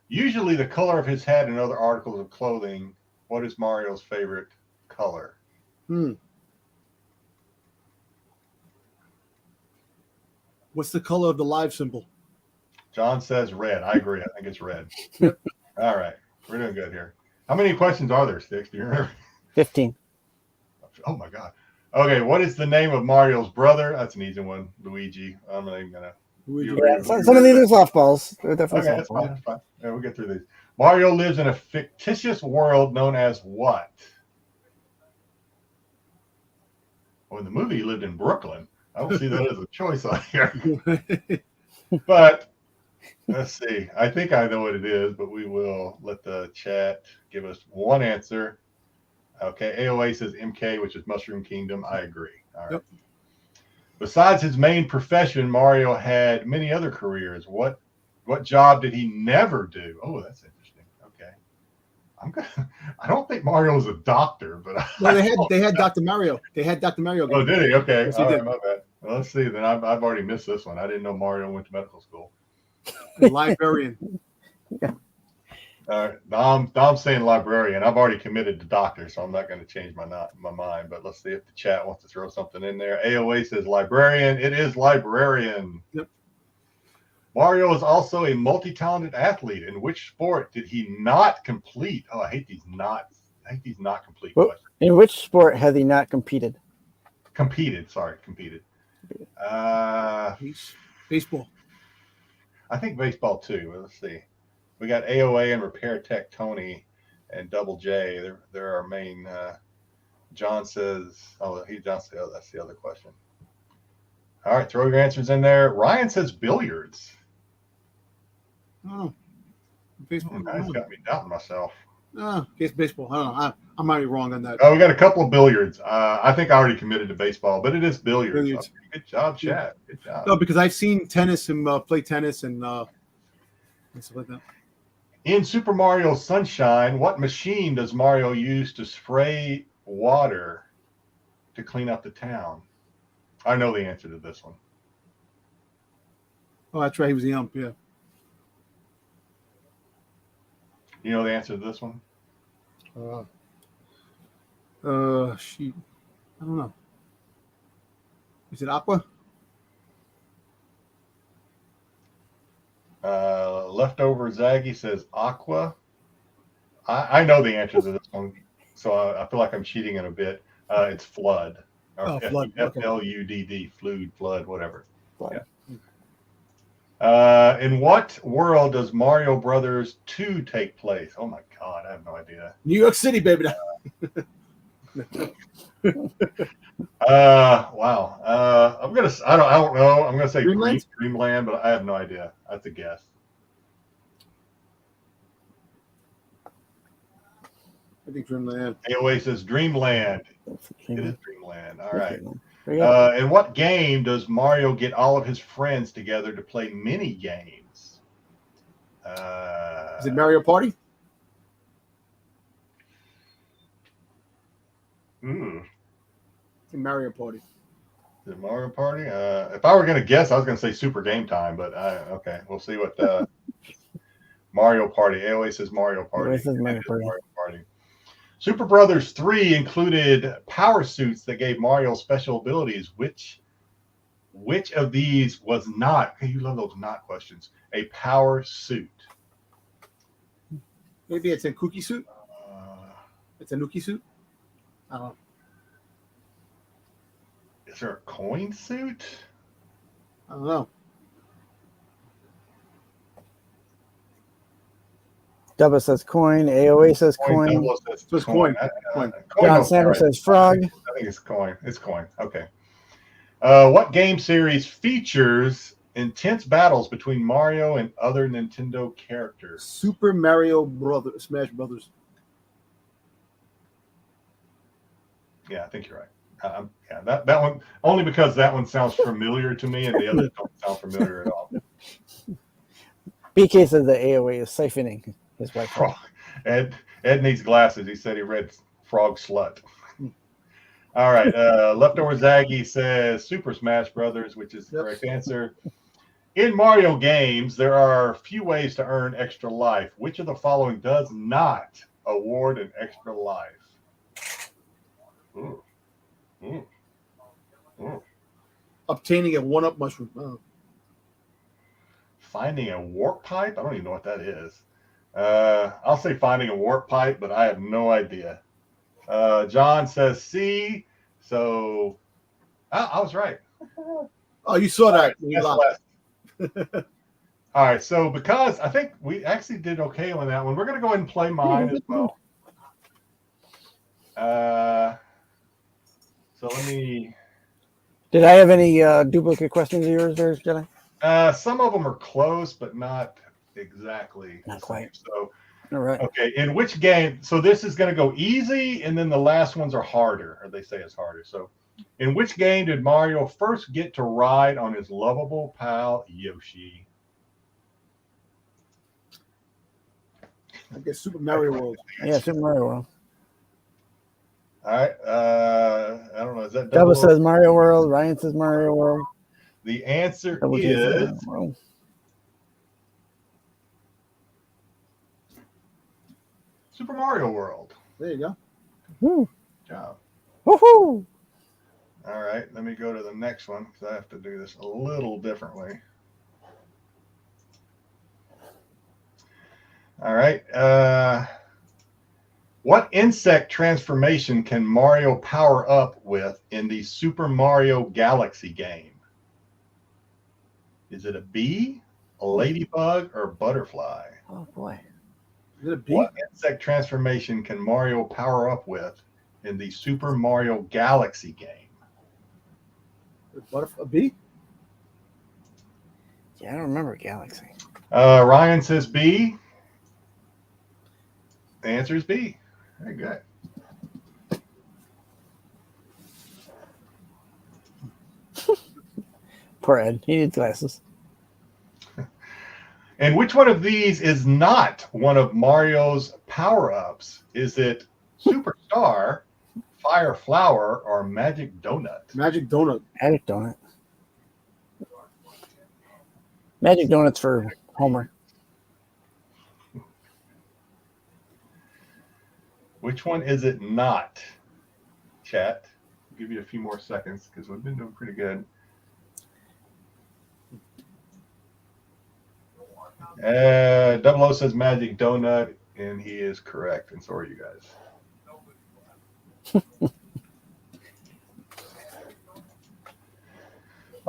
Usually, the color of his hat and other articles of clothing. What is Mario's favorite color? What's the color of the live symbol? John says red. I agree. I think it's red. All right. We're doing good here. How many questions are there, Sticks? Do you remember? 15. Oh, my God. Okay. What is the name of Mario's brother? That's an easy one. Luigi. I'm not even going to. Yeah, some of these are softballs. They're definitely Okay, that's softballs. fine. That's fine. Yeah, we'll get through these. Mario lives in a fictitious world known as what? Well, in the movie, he lived in Brooklyn. I don't see that as a choice on here. But let's see. I think I know what it is, but we will let the chat give us one answer. Okay, AOA says MK, which is Mushroom Kingdom. I agree. All right. Yep. Besides his main profession, Mario had many other careers. What job did he never do? Oh, that's interesting. Okay. I don't think Mario was a doctor, but no, they had Dr. Mario. They had Dr. Mario. Oh, did he? Okay. Yes, all he right, did. my bad. Well, let's see. Then I've already missed this one. I didn't know Mario went to medical school. Librarian. Dom's saying librarian. I've already committed to doctor, so I'm not going to change my mind. But let's see if the chat wants to throw something in there. AOA says librarian. It is librarian. Yep. Mario is also a multi-talented athlete. In which sport did he not complete? Oh, I hate these not complete questions. In which sport has he not competed? Competed. Baseball. I think baseball too. Let's see. We got AOA and Repair Tech Tony and Double J. They're our main. John says, that's the other question. All right, throw your answers in there. Ryan says billiards. Oh, baseball. That's got me doubting myself. Guess baseball. I don't know. I might be wrong on that. Oh, we got a couple of billiards. I think I already committed to baseball, but it is billiards. Okay, good job, chat. Good job. No, because I've seen tennis and play tennis and stuff like that. In Super Mario Sunshine, what machine does Mario use to spray water to clean up the town? I know the answer to this one. Oh, that's right. He was the ump. Yeah. You know the answer to this one? Shoot. I don't know. Is it Aqua? Leftover Zaggy says Aqua. I know the answer to this one, so I feel like I'm cheating in a bit. It's Flood. Flood. FLUDD, flood, whatever. Flood. Yeah. In what world does Mario Brothers 2 take place? Oh my God, I have no idea. New York City, baby. Wow. I don't know. I'm gonna say Dreamland? Dreamland, but I have no idea. That's a guess. I think Dreamland. AOA says Dreamland. It is Dreamland. All right. Yeah. In what game does Mario get all of his friends together to play mini games? Is it Mario Party? Mario Party. Is it Mario Party? If I were going to guess, I was going to say Super Game Time, but okay, we'll see what Mario Party. AOA says Mario Party. Mario Party. Super Brothers 3 included power suits that gave Mario special abilities. Which of these was not? You love those not questions. A power suit. Maybe it's a cookie suit. It's a Nuki suit. I don't know. Is there a coin suit? I don't know. Dubba says coin. AOA says coin. Says coin. John Sanders says frog. I think it's coin. It's coin. Okay. What game series features intense battles between Mario and other Nintendo characters? Super Mario Brothers, Smash Brothers. Yeah, I think you're right. That one, only because that one sounds familiar to me and the others don't sound familiar at all. BK says the AOA is siphoning his wife. Frog. Ed needs glasses. He said he read Frog Slut. All right. Leftover Zaggy says Super Smash Brothers, which is the correct answer. In Mario games, there are few ways to earn extra life. Which of the following does not award an extra life? Ooh. Ooh. Ooh. Obtaining a 1-up mushroom. Oh. Finding a warp pipe? I don't even know what that is. I'll say finding a warp pipe, but I have no idea. John says C. So I was right. Oh, you saw that. All right. So because I think we actually did okay on that one, we're going to go ahead and play mine as well. So let me. Did I have any duplicate questions of yours there, Jedi? Some of them are close, but not exactly. Not quite. So, all right. Okay. In which game? So this is going to go easy, and then the last ones are harder, or they say it's harder. So, in which game did Mario first get to ride on his lovable pal Yoshi? I guess Super Mario World. Yeah, Super Mario World. All right. I don't know. Is that Double says Mario World. Ryan says Mario World. The answer Double is Super Mario World. There you go. Woo. Good job. Woohoo! All right. Let me go to the next one because I have to do this a little differently. All right. What insect transformation can Mario power up with in the Super Mario Galaxy game? Is it a bee, a ladybug, or a butterfly? Oh boy. Is it a bee? What insect transformation can Mario power up with in the Super Mario Galaxy game? A bee? Yeah, I don't remember Galaxy. Ryan says B. The answer is B. Very good. Poor Ed. He needs glasses. And which one of these is not one of Mario's power-ups? Is it Superstar, Fire Flower, or Magic Donut? Magic Donut. Magic Donut. Magic Donut's for Homer. Which one is it not? Chat. I'll give you a few more seconds because we've been doing pretty good. Double O says Magic Donut, and he is correct. And so are you guys.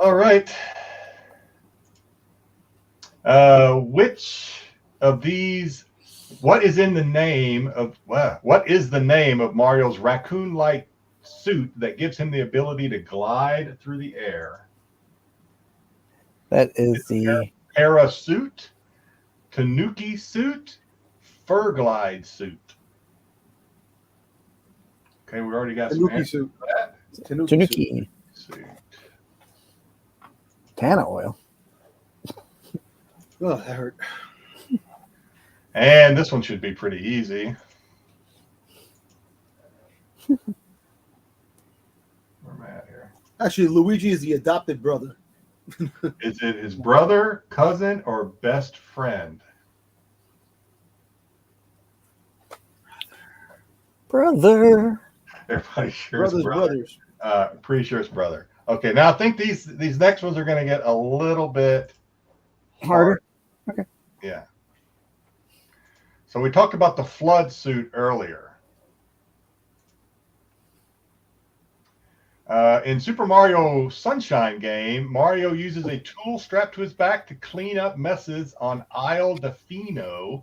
All right. Which of these? What is the name of Mario's raccoon-like suit that gives him the ability to glide through the air? That is the Parasuit, Tanuki suit, Fur Glide suit. Okay, we already got some Tanuki suit. for that. Tanuki. Suit. Tana oil. Oh, that hurt. And this one should be pretty easy. Where am I at here? Actually, Luigi is the adopted brother. Is it his brother, cousin, or best friend? Brother. Everybody sure it's Brothers. pretty sure it's brother. Okay, now I think these next ones are going to get a little bit Harder. hard. Yeah. So we talked about the flood suit earlier. In Super Mario Sunshine game, Mario uses a tool strapped to his back to clean up messes on Isle Defino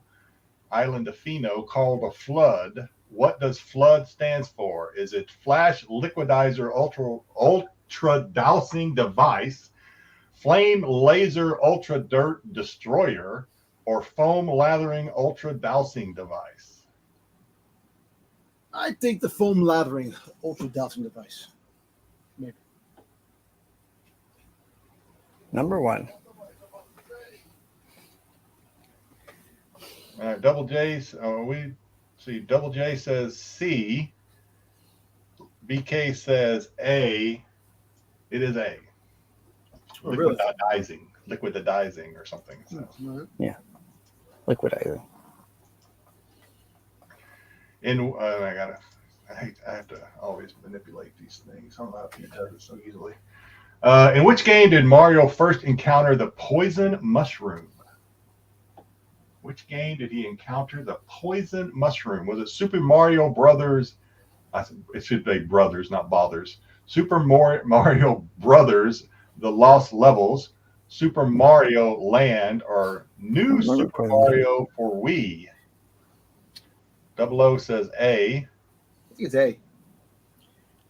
called a flood. What does flood stands for? Is it Flash Liquidizer Ultra Dousing Device, Flame Laser Ultra Dirt Destroyer, or Foam Lathering Ultra Dousing Device? I think the foam lathering ultra dousing device. Maybe. Number one. Double J, Double J says C. BK says A. It is A. Oh, really? Liquidizing or something. So. Yeah. Liquidizer. And I have to always manipulate these things. I don't know if he does it so easily. In which game did Mario first encounter the poison mushroom? Which game did he encounter the poison mushroom? Was it Super Mario Brothers? It should be Brothers, not Bothers. Super Mario Brothers, The Lost Levels, Super Mario Land, or New Super Mario for Wii? 00 says A. I think it's A.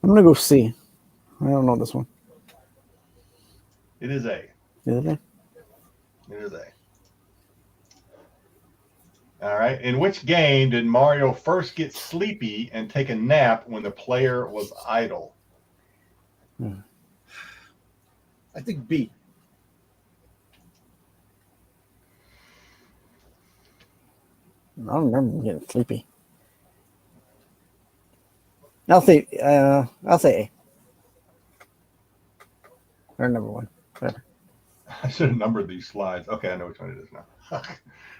I'm gonna go C. I don't know this one. It is A. Is it? It is A. All right. In which game did Mario first get sleepy and take a nap when the player was idle? I think B. I don't remember getting sleepy. I'll say A. Or number one. Whatever. I should have numbered these slides. Okay, I know which one it is now.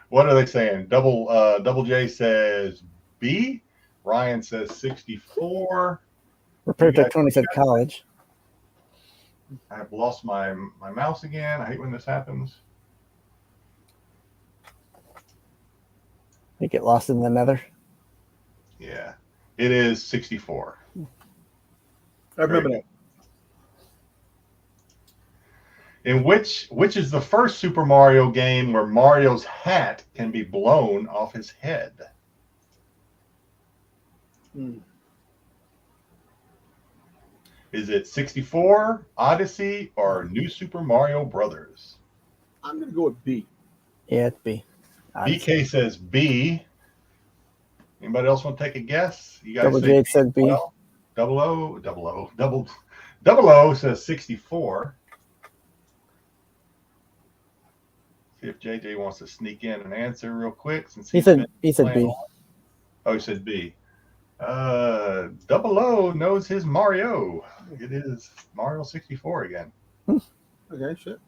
What are they saying? Double J says B. Ryan says 64. Repair Tech 20 said college. I've lost my mouse again. I hate when this happens. They get lost in the nether. Yeah, it is 64. I remember that. In which is the first Super Mario game where Mario's hat can be blown off his head? Is it 64, Odyssey, or New Super Mario Brothers? I'm going to go with B. Yeah, it's B. BK says B. Anybody else want to take a guess? You guys Double J said B. Well, double O says 64. See if JJ wants to sneak in and answer real quick. Since He said B. Oh, he said B. Double O knows his Mario. It is Mario 64 again. Okay, shit.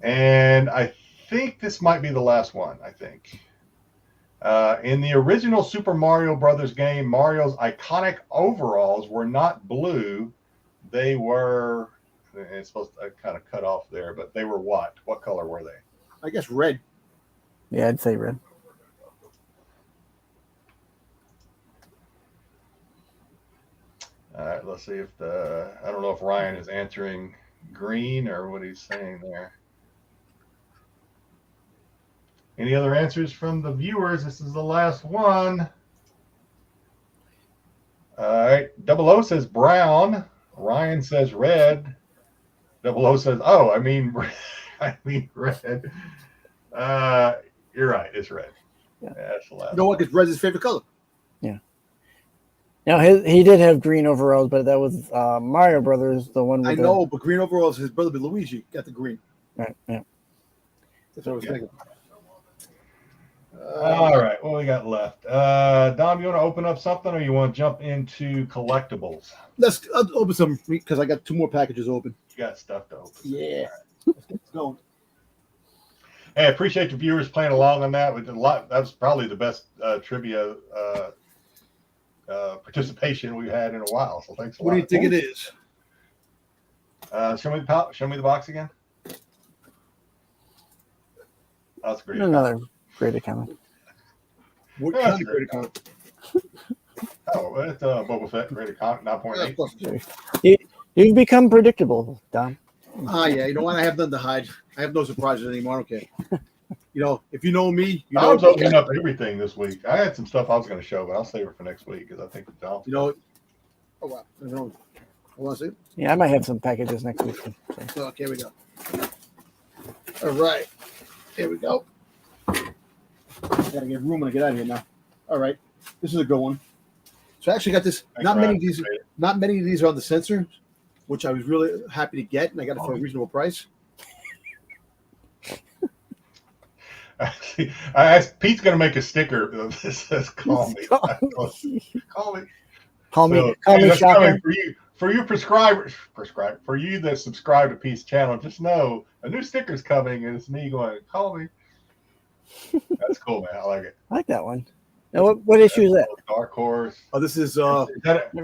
And I think this might be the last one, I think. In the original Super Mario Brothers game, Mario's iconic overalls were not blue. They were, it's supposed to kind of cut off there, but they were what? What color were they? I guess red. Yeah, I'd say red. All right, let's see if I don't know if Ryan is answering green or what he's saying there. Any other answers from the viewers? This is the last one. All right. Double O says brown. Ryan says red. Double O says, oh, I mean red. You're right. It's red. Yeah. That's the last. You know what? Because red's his favorite color. Yeah. Now he did have green overalls, but that was Mario Brothers, the one. With I know, but green overalls. His brother Luigi got the green. Right. Yeah. That's what I was thinking. All right, what we got left? Dom, you want to open up something, or you want to jump into collectibles? Let's open some because I got 2 more packages open. You got stuff to open. Yeah, let's get going. Hey, I appreciate the viewers playing along on that. We did a lot. That was probably the best trivia participation we've had in a while. So thanks a lot. What do you think it is? Show me the box again. That's great. Another great account. What kind of great account? Oh, it's Boba Fett great account 9.8. You've become predictable, Don. Yeah. You know what? I have nothing to hide. I have no surprises anymore. I don't care. You know, if you know me, you I know. was opening up everything this week. I had some stuff I was going to show, but I'll save it for next week because I think Dom. You know. Oh wow! I don't. Want to see? Yeah, I might have some packages next week. So. Okay, here we go. All right, here we go. Gotta get room when I get out of here now. All right, this is a good one. So I actually got this. Thanks, Not Ryan. many of these are on the sensor, which I was really happy to get, and I got it for a reasonable price. I asked Pete's going to make a sticker that says "Call me." Call me. Call me. So, Call me. that's Shotgun. coming for you for you that subscribe to Pete's channel. Just know a new sticker's coming, and it's me going, "Call me." That's cool, man. I like it. I like that one. Now, what issue is that? Dark Horse. Oh, this is Never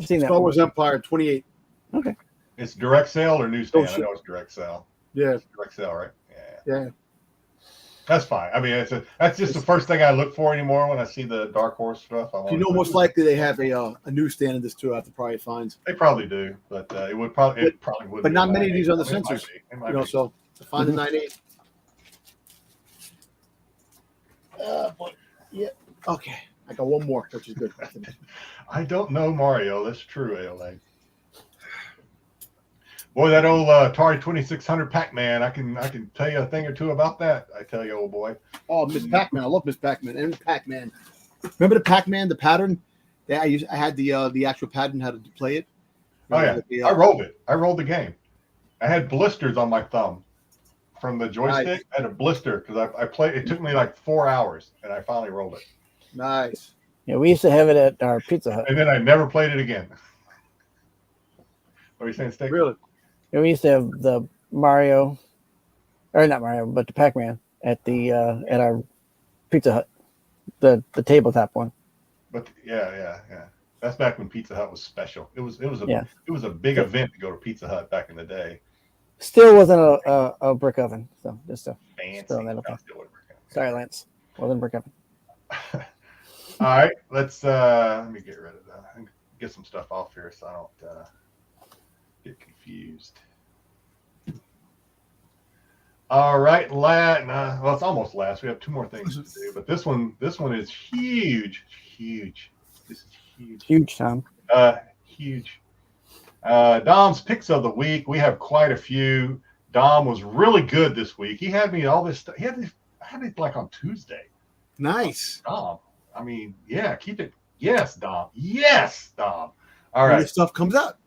seen that Star one. Wars Empire 28. Okay. It's direct sale or newsstand? Oh, I know it's direct sale. Yeah, It's direct sale, right? yeah. That's fine. I mean, that's just the first thing I look for anymore when I see the Dark Horse stuff. You know, most likely they have a newsstand in this too. I have to probably find. They probably do, but it probably would. But not many of these are the It might sensors. be. It might You know, be. so to find the 9.8. But yeah, okay. I got one more, which is good. I don't know Mario. That's true, ALA. Boy, that old Atari 2600 Pac-Man. I can tell you a thing or two about that. I tell you, old boy. Oh, Miss Pac-Man! I love Miss Pac-Man and Pac-Man. Remember the Pac-Man, the pattern? Yeah, I had the actual pattern how to play it. Oh yeah, I rolled it. I rolled the game. I had blisters on my thumb from the joystick. Nice. I had a blister because I played. It took me like 4 hours, and I finally rolled it. Nice. Yeah, we used to have it at our Pizza Hut. And then I never played it again. What are you saying, Steak? Really? Yeah, we used to have the Mario, or not Mario, but the Pac-Man at our Pizza Hut, the tabletop one. But yeah. That's back when Pizza Hut was special. It was a big event to go to Pizza Hut back in the day. Still wasn't a brick oven, so just a Fancy. throw that up there. Sorry, Lance, wasn't a brick oven. All right, let me get rid of that. Get some stuff off here so I don't get confused. All right, well, it's almost last. We have 2 more things to do, but this one is huge. This is huge. Huge, Tom. Huge. Dom's picks of the week. We have quite a few. Dom was really good this week. He had me all this stuff. I had it like on Tuesday. Nice. Dom. I mean, yeah, keep it. Yes, Dom. Yes, Dom. All right. This stuff comes out.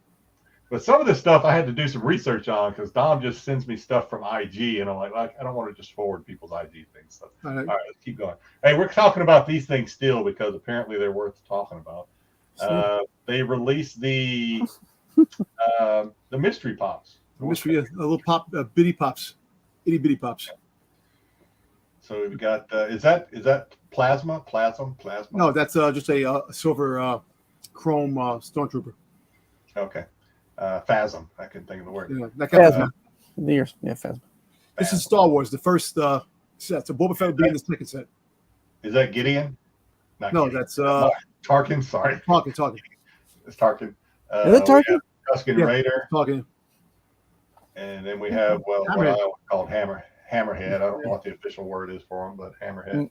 But some of this stuff I had to do some research on because Dom just sends me stuff from IG, and I'm like I don't want to just forward people's IG things. So, all right, let's keep going. Hey, we're talking about these things still because apparently they're worth talking about. They released the mystery pops. Mystery, a little pop, bitty pops, itty bitty pops. So we've got is that plasma? No, that's just a silver chrome stormtrooper. Okay. Phasm. I couldn't think of the word. Yeah, that kind Phasma. Phasma. This is Star Wars, the first set. So Boba Fett will be in the second set. Is that Gideon? Not No, Gideon. that's Tarkin. Sorry, Tarkin. It's Tarkin. Is it Tarkin? Tusken Raider. Tarkin. And then we have what I would call Hammerhead. I don't know what the official word is for him, but Hammerhead.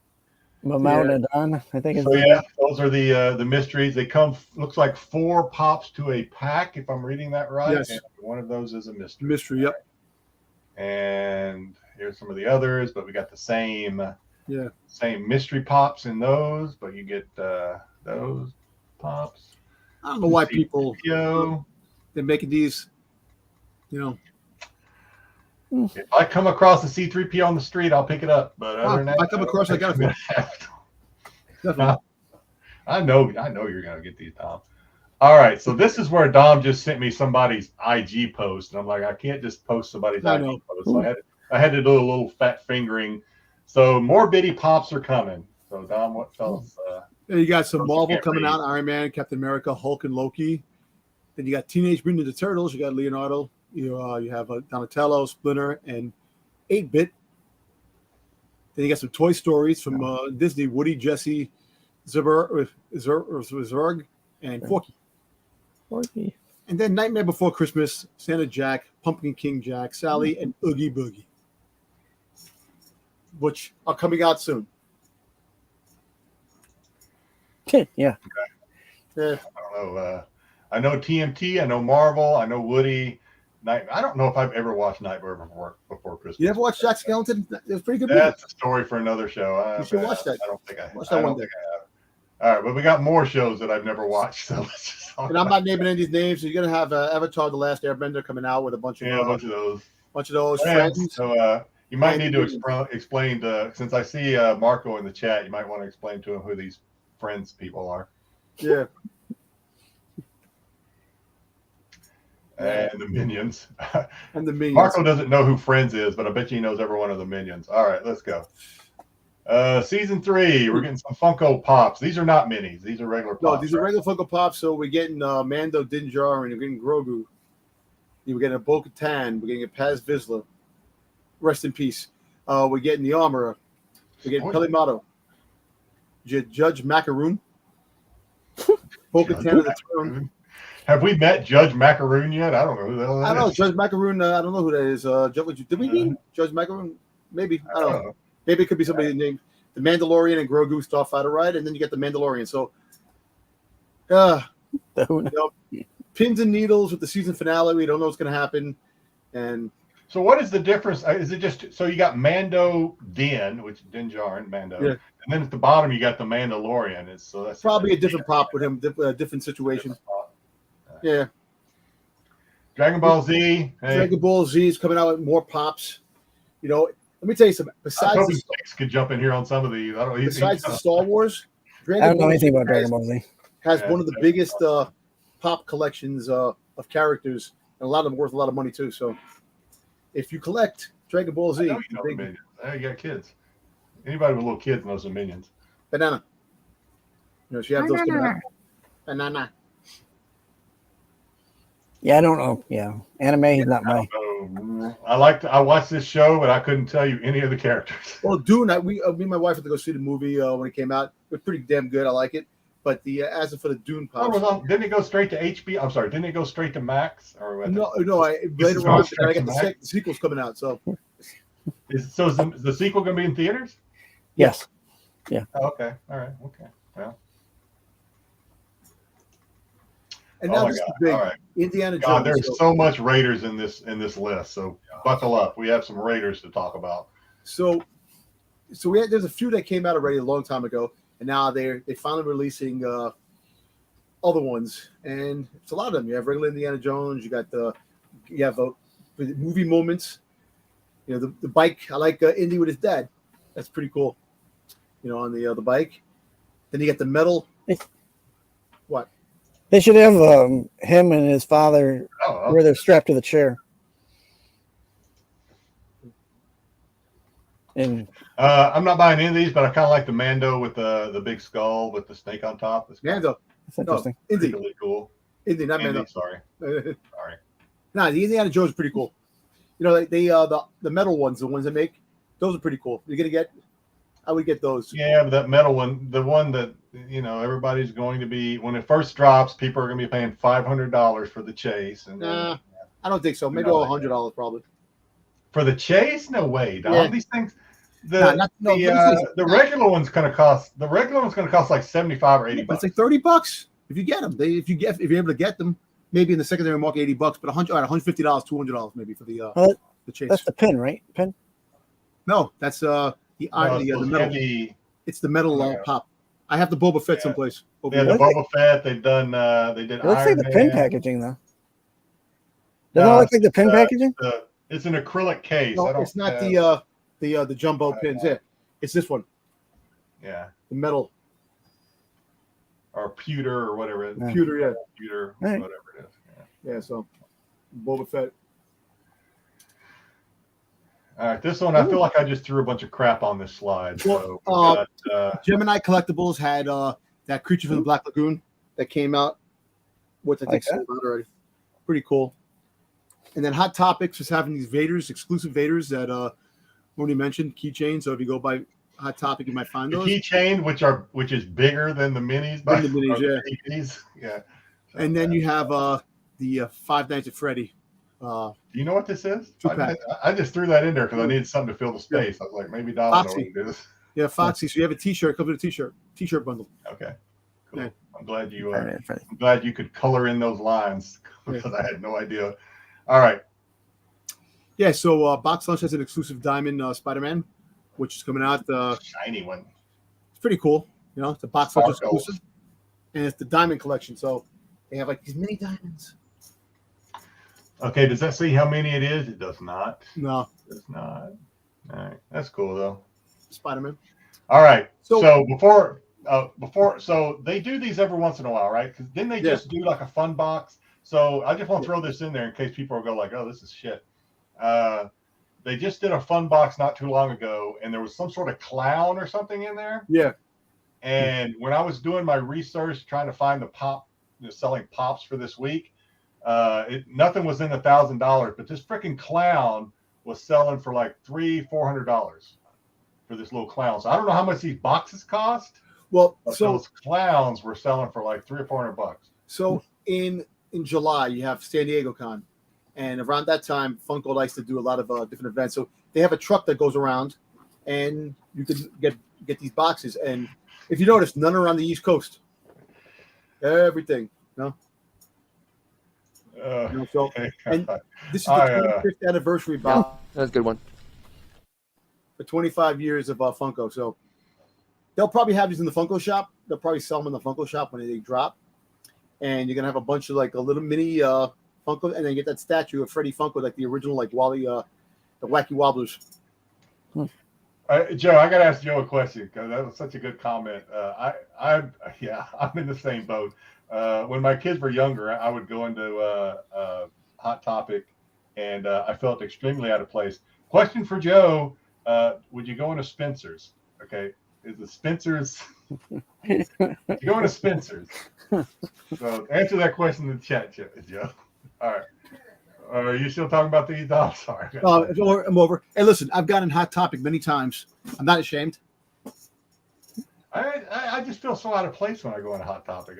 Mamadon, I think. So yeah, those are the mysteries. They come looks like 4 pops to a pack, if I'm reading that right. Yes. And one of those is a mystery. Mystery, yep. And here's some of the others, but we got the same mystery pops in those, but you get those pops. I don't know why people they're making these, If I come across a C-3PO on the street, I'll pick it up. But other than that, if I come across, I got it. No, I know you're gonna get these, Dom. All right, so this is where Dom just sent me somebody's IG post, and I'm like, I can't just post somebody's IG post. So I had to do a little fat fingering. So more bitty pops are coming. So Dom, what fellas? You got some Marvel coming out: Iron Man, Captain America, Hulk, and Loki. Then you got Teenage Mutant Ninja Turtles. You got Leonardo. You have Donatello, Splinter, and 8-Bit. Then you got some Toy Stories from Disney: Woody, Jesse, Zurg, and Forky. And then Nightmare Before Christmas, Santa Jack, Pumpkin King Jack, Sally, and Oogie Boogie, which are coming out soon. Yeah. I don't know. I know TMT. I know Marvel. I know Woody. I don't know if I've ever watched Nightmare Before Christmas. You ever watched Jack Skellington? It was pretty good. That's a story for another show. You should watch that. I don't think I have. Watch that one day. All right, but we got more shows that I've never watched. So let's just and I'm not naming any of these names. So you're gonna have Avatar: The Last Airbender coming out with a bunch of those. Friends. So you might need to explain to, since I see Marco in the chat, you might want to explain to him who these friends people are. Yeah. And the minions. Marco doesn't know who Friends is, but I bet you he knows every one of the minions. All right, let's go. Season 3, we're getting some Funko Pops. These are not minis. These are regular Pops. No, these are regular Funko Pops. So we're getting Mando, Din Djarin, and we're getting Grogu. We're getting a Bo-Katan. We're getting a Paz Vizsla. Rest in peace. We're getting the Armorer. We get Pelimato, Judge Macaroon, Bo-Katan of the Throne. Have we met Judge Macaroon yet? I don't know who the hell that I don't know. is. Judge Macaroon, I don't know who that is. Did we meet Judge Macaroon? Maybe. I don't know. Maybe it could be somebody named the Mandalorian and Grogu Starfighter ride, and then you get the Mandalorian. So, pins and needles with the season finale. We don't know what's going to happen. And so what is the difference? Is it just so you got Mando Din, which Din Djarin, Mando, and then at the bottom you got the Mandalorian. So that's probably a different prop with him, different situation. Yeah. Dragon Ball Z. Hey. Dragon Ball Z is coming out with more pops. You know, let me tell you something. Besides Six could jump in here on some of these. Besides the Star Wars, I don't know anything about Dragon Ball Z. Has one of the biggest pop collections of characters, and a lot of them worth a lot of money too. So, if you collect Dragon Ball Z, you got kids. Anybody with little kids knows the Minions. Banana. You know, she has those coming out. Banana. Yeah, I don't know. Yeah, anime is not my. I watched this show, but I couldn't tell you any of the characters. Well, Dune, me and my wife had to go see the movie when it came out. It was pretty damn good. I like it. But as for the Dune pops, didn't it go straight to HBO? I'm sorry, didn't it go straight to Max? Or no. Later on, I got the sequel's coming out. So, is the sequel going to be in theaters? Yes. Yeah. Oh, okay. All right. Okay. Well. And now this is big. All right. Indiana Jones. There's so much Raiders in this list. So buckle up. We have some Raiders to talk about. So there's a few that came out already a long time ago, and now they're finally releasing other ones, and it's a lot of them. You have regular Indiana Jones. You have movie moments. You know, the bike. I like Indy with his dad. That's pretty cool. You know, on the bike. Then you get the metal. What? They should have him and his father where they're strapped to the chair. And I'm not buying any of these, but I kind of like the Mando with the big skull with the snake on top. Mando. That's interesting. No, Indy. Really cool. Indy, not Mando. Sorry. No, the Indiana Jones is pretty cool. You know, like the metal ones, the ones they make, those are pretty cool. You're gonna get. I would get those. Yeah, but that metal one, the one that everybody's going to be when it first drops, people are going to be paying $500 for the chase. And I don't think so. Maybe $100 probably. For the chase? No way, dog. Yeah. These things. The regular one's going to cost. The regular one's going to cost like $75 or $80. It's like $30 if you get them. If you're able to get them, maybe in the secondary market $80, but $150, $200 maybe for the chase. That's the pin, right? Pin? No, that's the metal. It's the metal pop. I have the Boba Fett someplace. The Boba Fett. They've done. They did. It looks like the pin packaging though. Doesn't it look like the pin packaging? It's an acrylic case. No, it's not the jumbo pins. Yeah, it's this one. Yeah. The metal. Or pewter or whatever. Pewter, yeah. Pewter, right. Whatever it is. Yeah. So, Boba Fett. All right, this one I feel like I just threw a bunch of crap on this slide. So Gemini Collectibles had that Creature from the Black Lagoon that came out. Which I think sold out already. Pretty cool. And then Hot Topics was having these Vaders, exclusive Vaders that Moni mentioned, keychains. So if you go by Hot Topic, you might find those. Keychain, which is bigger than the minis. Yeah. And then you have the Five Nights at Freddy. Do you know what this is? I just threw that in there because I needed something to fill the space. I was like, maybe Don will know what it is. Yeah, Foxy. So you have a T-shirt. Comes with a T-shirt bundle. Okay, cool. Yeah. I'm glad you could color in those lines because I had no idea. All right. Yeah. So Box Lunch has an exclusive Diamond Spider-Man, which is coming out. Shiny one. It's pretty cool. You know, it's a Box Lunch exclusive, and it's the Diamond collection. So they have like these mini diamonds. Okay, does that say how many it is? It does not. No. It does not. All right. That's cool, though. Spider-Man. All right. So before, so they do these every once in a while, right? Because then they just do like a fun box. So I just want to throw this in there in case people will go like, oh, this is shit. They just did a fun box not too long ago, and there was some sort of clown or something in there. Yeah. And when I was doing my research, trying to find the selling pops for this week, nothing was in $1,000, but this freaking clown was selling for like $300-$400. for this little clown. So I don't know how much these boxes cost. Well, But so those clowns were selling for like $300 or $400. so in July you have San Diego Con, and around that time Funko likes to do a lot of different events. So they have a truck that goes around, and you can get these boxes. And if you notice, none are on the East Coast. Everything, no. So and this is the 25th anniversary box. That's a good one. For 25 years of Funko. So they'll probably have these in the Funko shop. They'll probably sell them in the Funko shop when they drop. And you're gonna have a bunch of like a little mini Funko, and then you get that statue of Freddie Funko, like the original, like Wally, the Wacky Wobblers. Joe, I got to ask Joe a question because that was such a good comment. I'm in the same boat. When my kids were younger, I would go into Hot Topic, and I felt extremely out of place. Question for Joe: would you go into Spencer's? Okay, is the Spencer's? You go into Spencer's. So answer that question in the chat, Joe. All right. Are you still talking about these? I'm sorry. I'm over. Hey, listen, I've gotten Hot Topic many times. I'm not ashamed. I just feel so out of place when I go on a Hot Topic.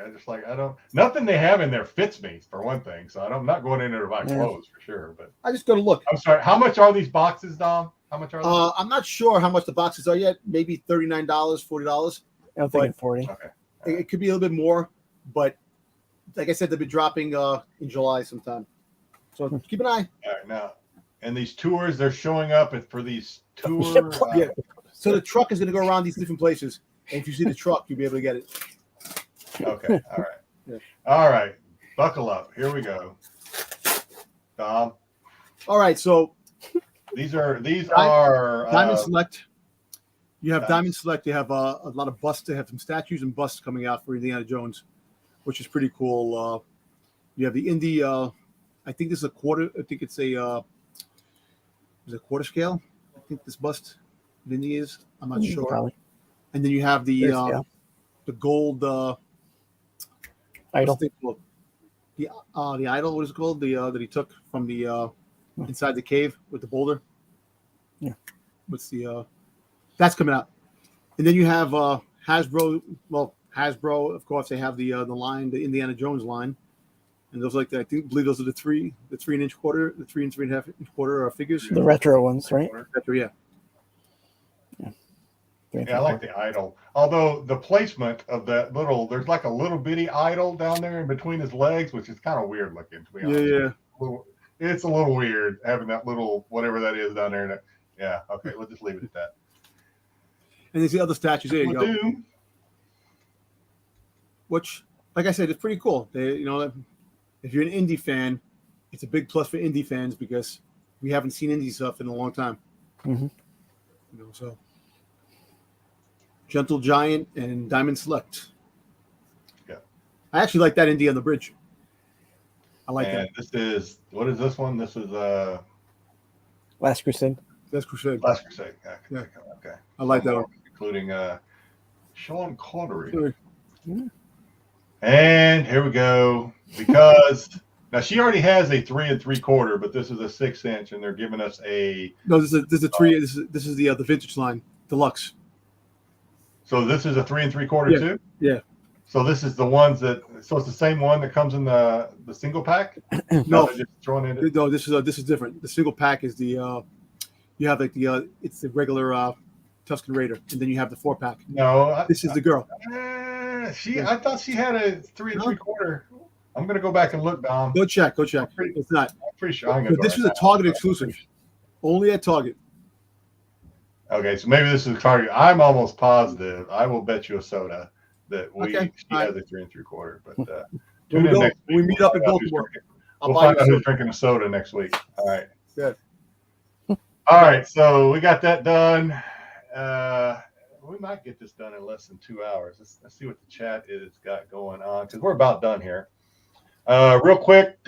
Nothing they have in there fits me for one thing. So I'm not going in there to buy clothes for sure. But I just go to look. I'm sorry. How much are these boxes, Dom? How much are they? I'm not sure how much the boxes are yet. Maybe $39, $40. I'm thinking 40. Okay. It could be a little bit more, but like I said, they'll be dropping in July sometime. So keep an eye. All right, now, and these tours, they're showing up for these tours. Yeah. So the truck is going to go around these different places, and if you see the truck, you'll be able to get it. Okay. All right. Yeah. All right. Buckle up. Here we go. Dom. All right. So these are Diamond Select. You have Diamond Select. They have a lot of busts. They have some statues and busts coming out for Indiana Jones, which is pretty cool. You have the Indy. I think this is a quarter. I think it's a quarter scale. I think this bust of Indy is. I'm not sure. Probably. And then you have the gold idol. The idol. What is it called? That he took from the inside the cave with the boulder. Yeah. What's the that's coming out. And then you have Hasbro. Well, Hasbro, of course, they have the line, the Indiana Jones line. And those I believe those are the 3 and 3 inch quarter, the 3 and 3.5 inch quarter figures. The retro ones, right? Retro, yeah. Yeah, I like the idol. Although the placement of that there's like a little bitty idol down there in between his legs, which is kind of weird looking, to be honest. Yeah. It's a little weird having that little whatever that is down there. Yeah, okay, we'll just leave it at that. And there's the other statues. There you go. Which, like I said, it's pretty cool. If you're an indie fan, it's a big plus for indie fans because we haven't seen indie stuff in a long time. Mm-hmm. So Gentle Giant and Diamond Select. Yeah, I actually like that indie on the bridge. I like that. What is this one? This is Last Crusade. That's Crusade. Last Crusade. Yeah. Okay. I like that one. Including Sean Connery. Yeah. And here we go. Because now she already has a 3 3/4, but this is a 6 inch, and they're giving us a. No, this is a 3. This is the vintage line, deluxe. So this is a 3 3/4 too. Yeah. So this is the ones that. So it's the same one that comes in the single pack. No, just throwing in. No, this is different. The single pack is the you have like it's the regular Tusken Raider, and then you have the 4-pack. No, this is the girl. I thought she had a 3 3/4. I'm gonna go back and look, Dom. Go check. It's not. I'm pretty sure. But this is a Target exclusive, only at Target. Okay, so maybe this is Target. I'm almost positive. I will bet you a soda that she has a 3 3/4. But when we meet up in Baltimore, we'll find out who's drinking a soda next week. All right. Good. All right, so we got that done. We might get this done in less than 2 hours. Let's see what the chat is got going on because we're about done here. Real quick,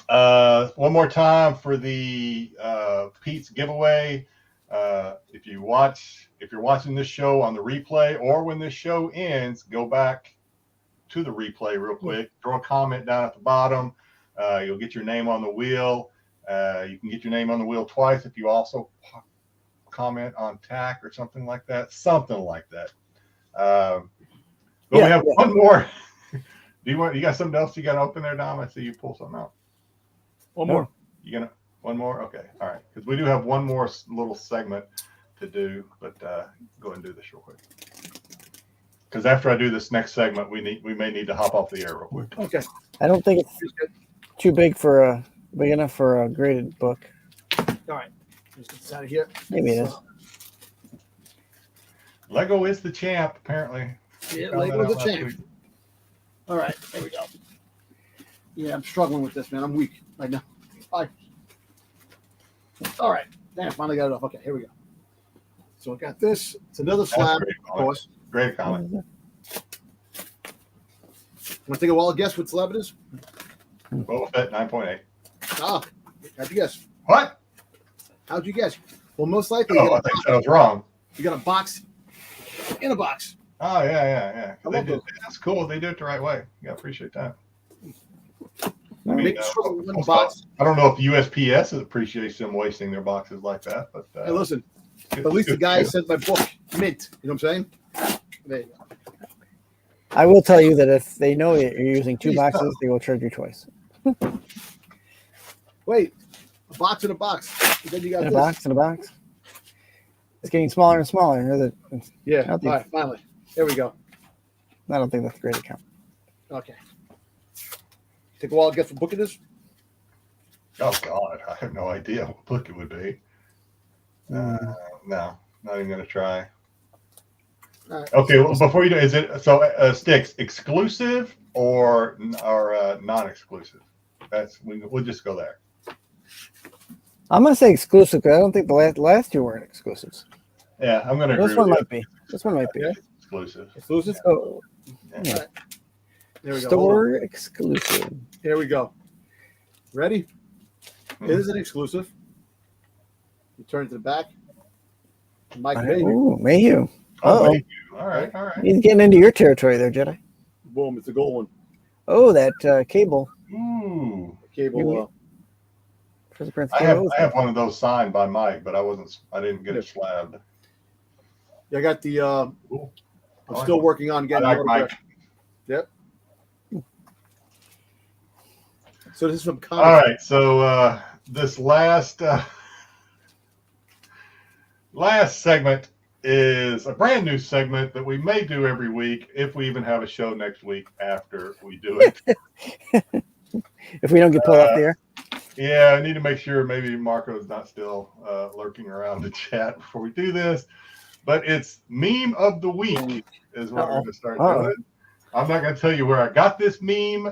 one more time for the Pete's giveaway. If you're watching this show on the replay or when this show ends, go back to the replay real quick. Throw a comment down at the bottom. You'll get your name on the wheel. You can get your name on the wheel twice if you also comment on TAC or something like that. Something like that. But we have one more. You got something else you got to open there, Dom? I see you pull something out. One more. You gonna one more? Okay, all right. Because we do have one more little segment to do, but go ahead and do this real quick. Because after I do this next segment, we may need to hop off the air real quick. Okay. I don't think it's too big enough for a graded book. All right. Let's get this out of here. Maybe it is. Lego is the champ, apparently. Yeah, Lego's the champ. All right, there we go. Yeah, I'm struggling with this, man. I'm weak right now. All right. Damn, finally got it off. Okay, here we go. So I got this. It's another slab, of course. Great comment. Want to take a wild guess what slab it is? Boba Fett 9.8. Ah, how'd you guess? What? How'd you guess? Well, most likely Oh, I think I was wrong. you got a box in a box. Oh, yeah. I love those. That's cool. They do it the right way. Yeah, appreciate that. Make sure in the box. I don't know if USPS appreciates them wasting their boxes like that, but Hey, listen. At least the guy sent my book mint. You know what I'm saying? There you go. I will tell you that if they know you're using two boxes, they will charge you twice. Wait, a box in a box. And then you got In a this. box, in a box. It's getting smaller and smaller. Yeah. I All don't think- right. Finally. There we go. I don't think that's a great account. Okay. Take a wild guess what book it is. oh god, I have no idea what book it would be. No, not even gonna try. All right. Okay, well, before you do, is it so Sticks exclusive or non-exclusive? We'll just go there. I'm gonna say exclusive because I don't think the last two weren't exclusives. Yeah, I'm gonna agree This one with might be. This one might be. Yeah. exclusive. Exclusive. Oh, Yeah. All right. There we go. Hold on. store exclusive. Here we go. Ready? Hmm. It is an exclusive. You turn to the back. Mike Mayhew. Ooh, Mayhew. Oh, Uh-oh. thank you. All right. He's getting into your territory there, Jedi. Boom! It's a gold one. Oh, that cable. Ooh, Cable. For the Prince I cable. have one of those signed by Mike, but I didn't get it slabbed. Yeah, I got the. Cool. I'm still working on I getting. like the Mike. autograph. Yep. So this is from All comics. right, so this last segment is a brand new segment that we may do every week if we even have a show next week after we do it. If we don't get pulled off the air. Yeah, I need to make sure maybe Marco's not still lurking around the chat before we do this. But it's meme of the week is what we're going to start doing. I'm not going to tell you where I got this meme.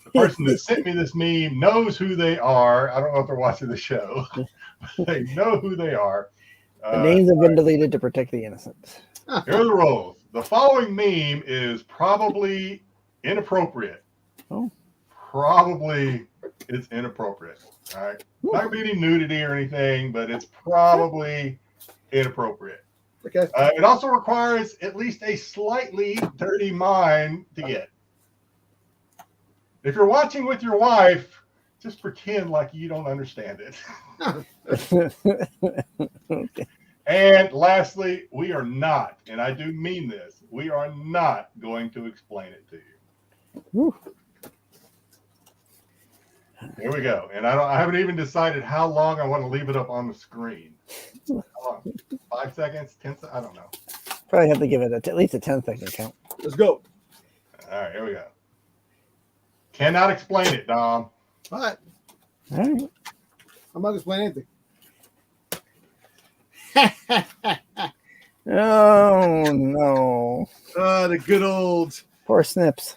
The person that sent me this meme knows who they are. I don't know if they're watching the show. But they know who they are. The names have been deleted to protect the innocent. Here are the rules. The following meme is probably inappropriate. Oh. Probably it's inappropriate. All right. Not going to be any nudity or anything, but it's probably inappropriate. Okay. It also requires at least a slightly dirty mind to get. If you're watching with your wife, just pretend like you don't understand it. Okay. And lastly, we are not, and I do mean this, we are not going to explain it to you. Woo. Here we go. And I haven't even decided how long I want to leave it up on the screen. How long? 5 seconds? 10 seconds? I don't know. Probably have to give it at least a 10-second count. Let's go. All right, here we go. Cannot explain it, Dom. All right. All right. I'm not gonna explain anything. Oh no. The good old. Poor Snips.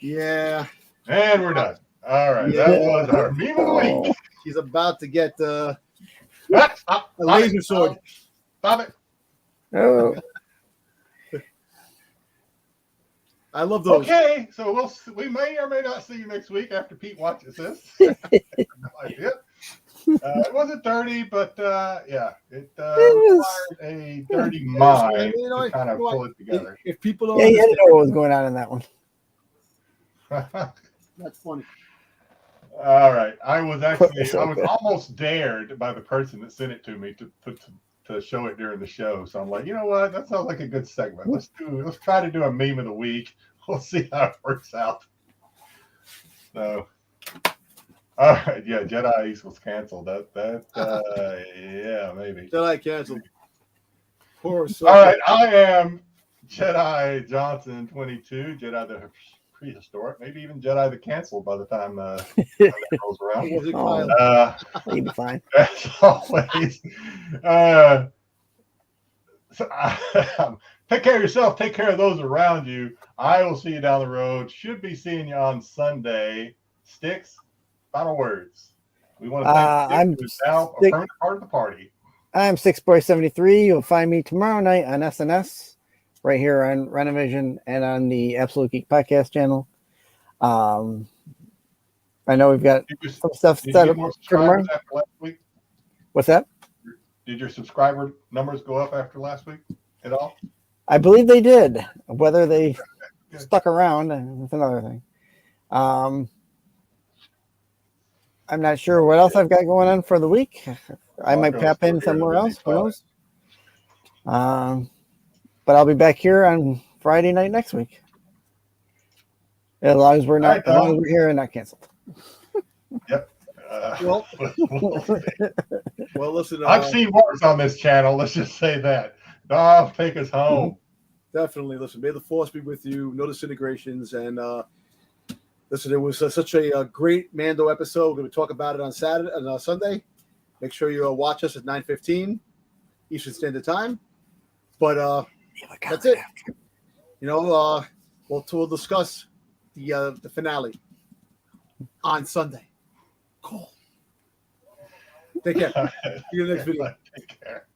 Yeah. And we're done. All right, Yeah. that was our meme of the week. He's about to get Stop, a stop laser it, sword. Stop it. Oh. I love those. Okay, so we may or may not see you next week after Pete watches this. No idea. It wasn't dirty, but yeah, it required a dirty mind to kind of pull it together. If people don't Yeah, you had to understand, know what was going on in that one. that's funny. All right, I was Okay. almost dared by the person that sent it to me to to show it during the show. So I'm like, you know what? That sounds like a good segment. Let's try to do a meme of the week. We'll see how it works out. So, all right, yeah, Jedi East canceled. Yeah, maybe. Jedi canceled. Poor All right, I am Jedi Johnson 22, Jedi the prehistoric, maybe even Jedi the canceled by the time that rolls around. Was it Oh. Kyle? You'll be fine. As always, take care of yourself. Take care of those around you. I will see you down the road. Should be seeing you on Sunday. Sticks, final words. We want to thank Sticks, who is now a permanent part of the party. I'm Sixboy73. You'll find me tomorrow night on SNS, right here on Rennavision and on the Absolute Geek Podcast channel. I know we've got some stuff set up for tomorrow. After last week? What's that? Did your subscriber numbers go up after last week at all? I believe they did. Whether they stuck around, that's another thing. I'm not sure what else I've got going on for the week. I might tap in somewhere else. Who knows? But I'll be back here on Friday night next week. As long as we're not, as long as we're here and not canceled. Yep. Well, listen. I've seen worse on this channel. Let's just say that. Dom, take us home. Definitely. Listen, may the force be with you. No disintegrations. And listen, it was such a great Mando episode. We're going to talk about it on Saturday and Sunday. Make sure you watch us at 9:15 Eastern Standard Time. But that's it. You know, we'll discuss the finale on Sunday. Cool. Take care. See you in the next video. Take care.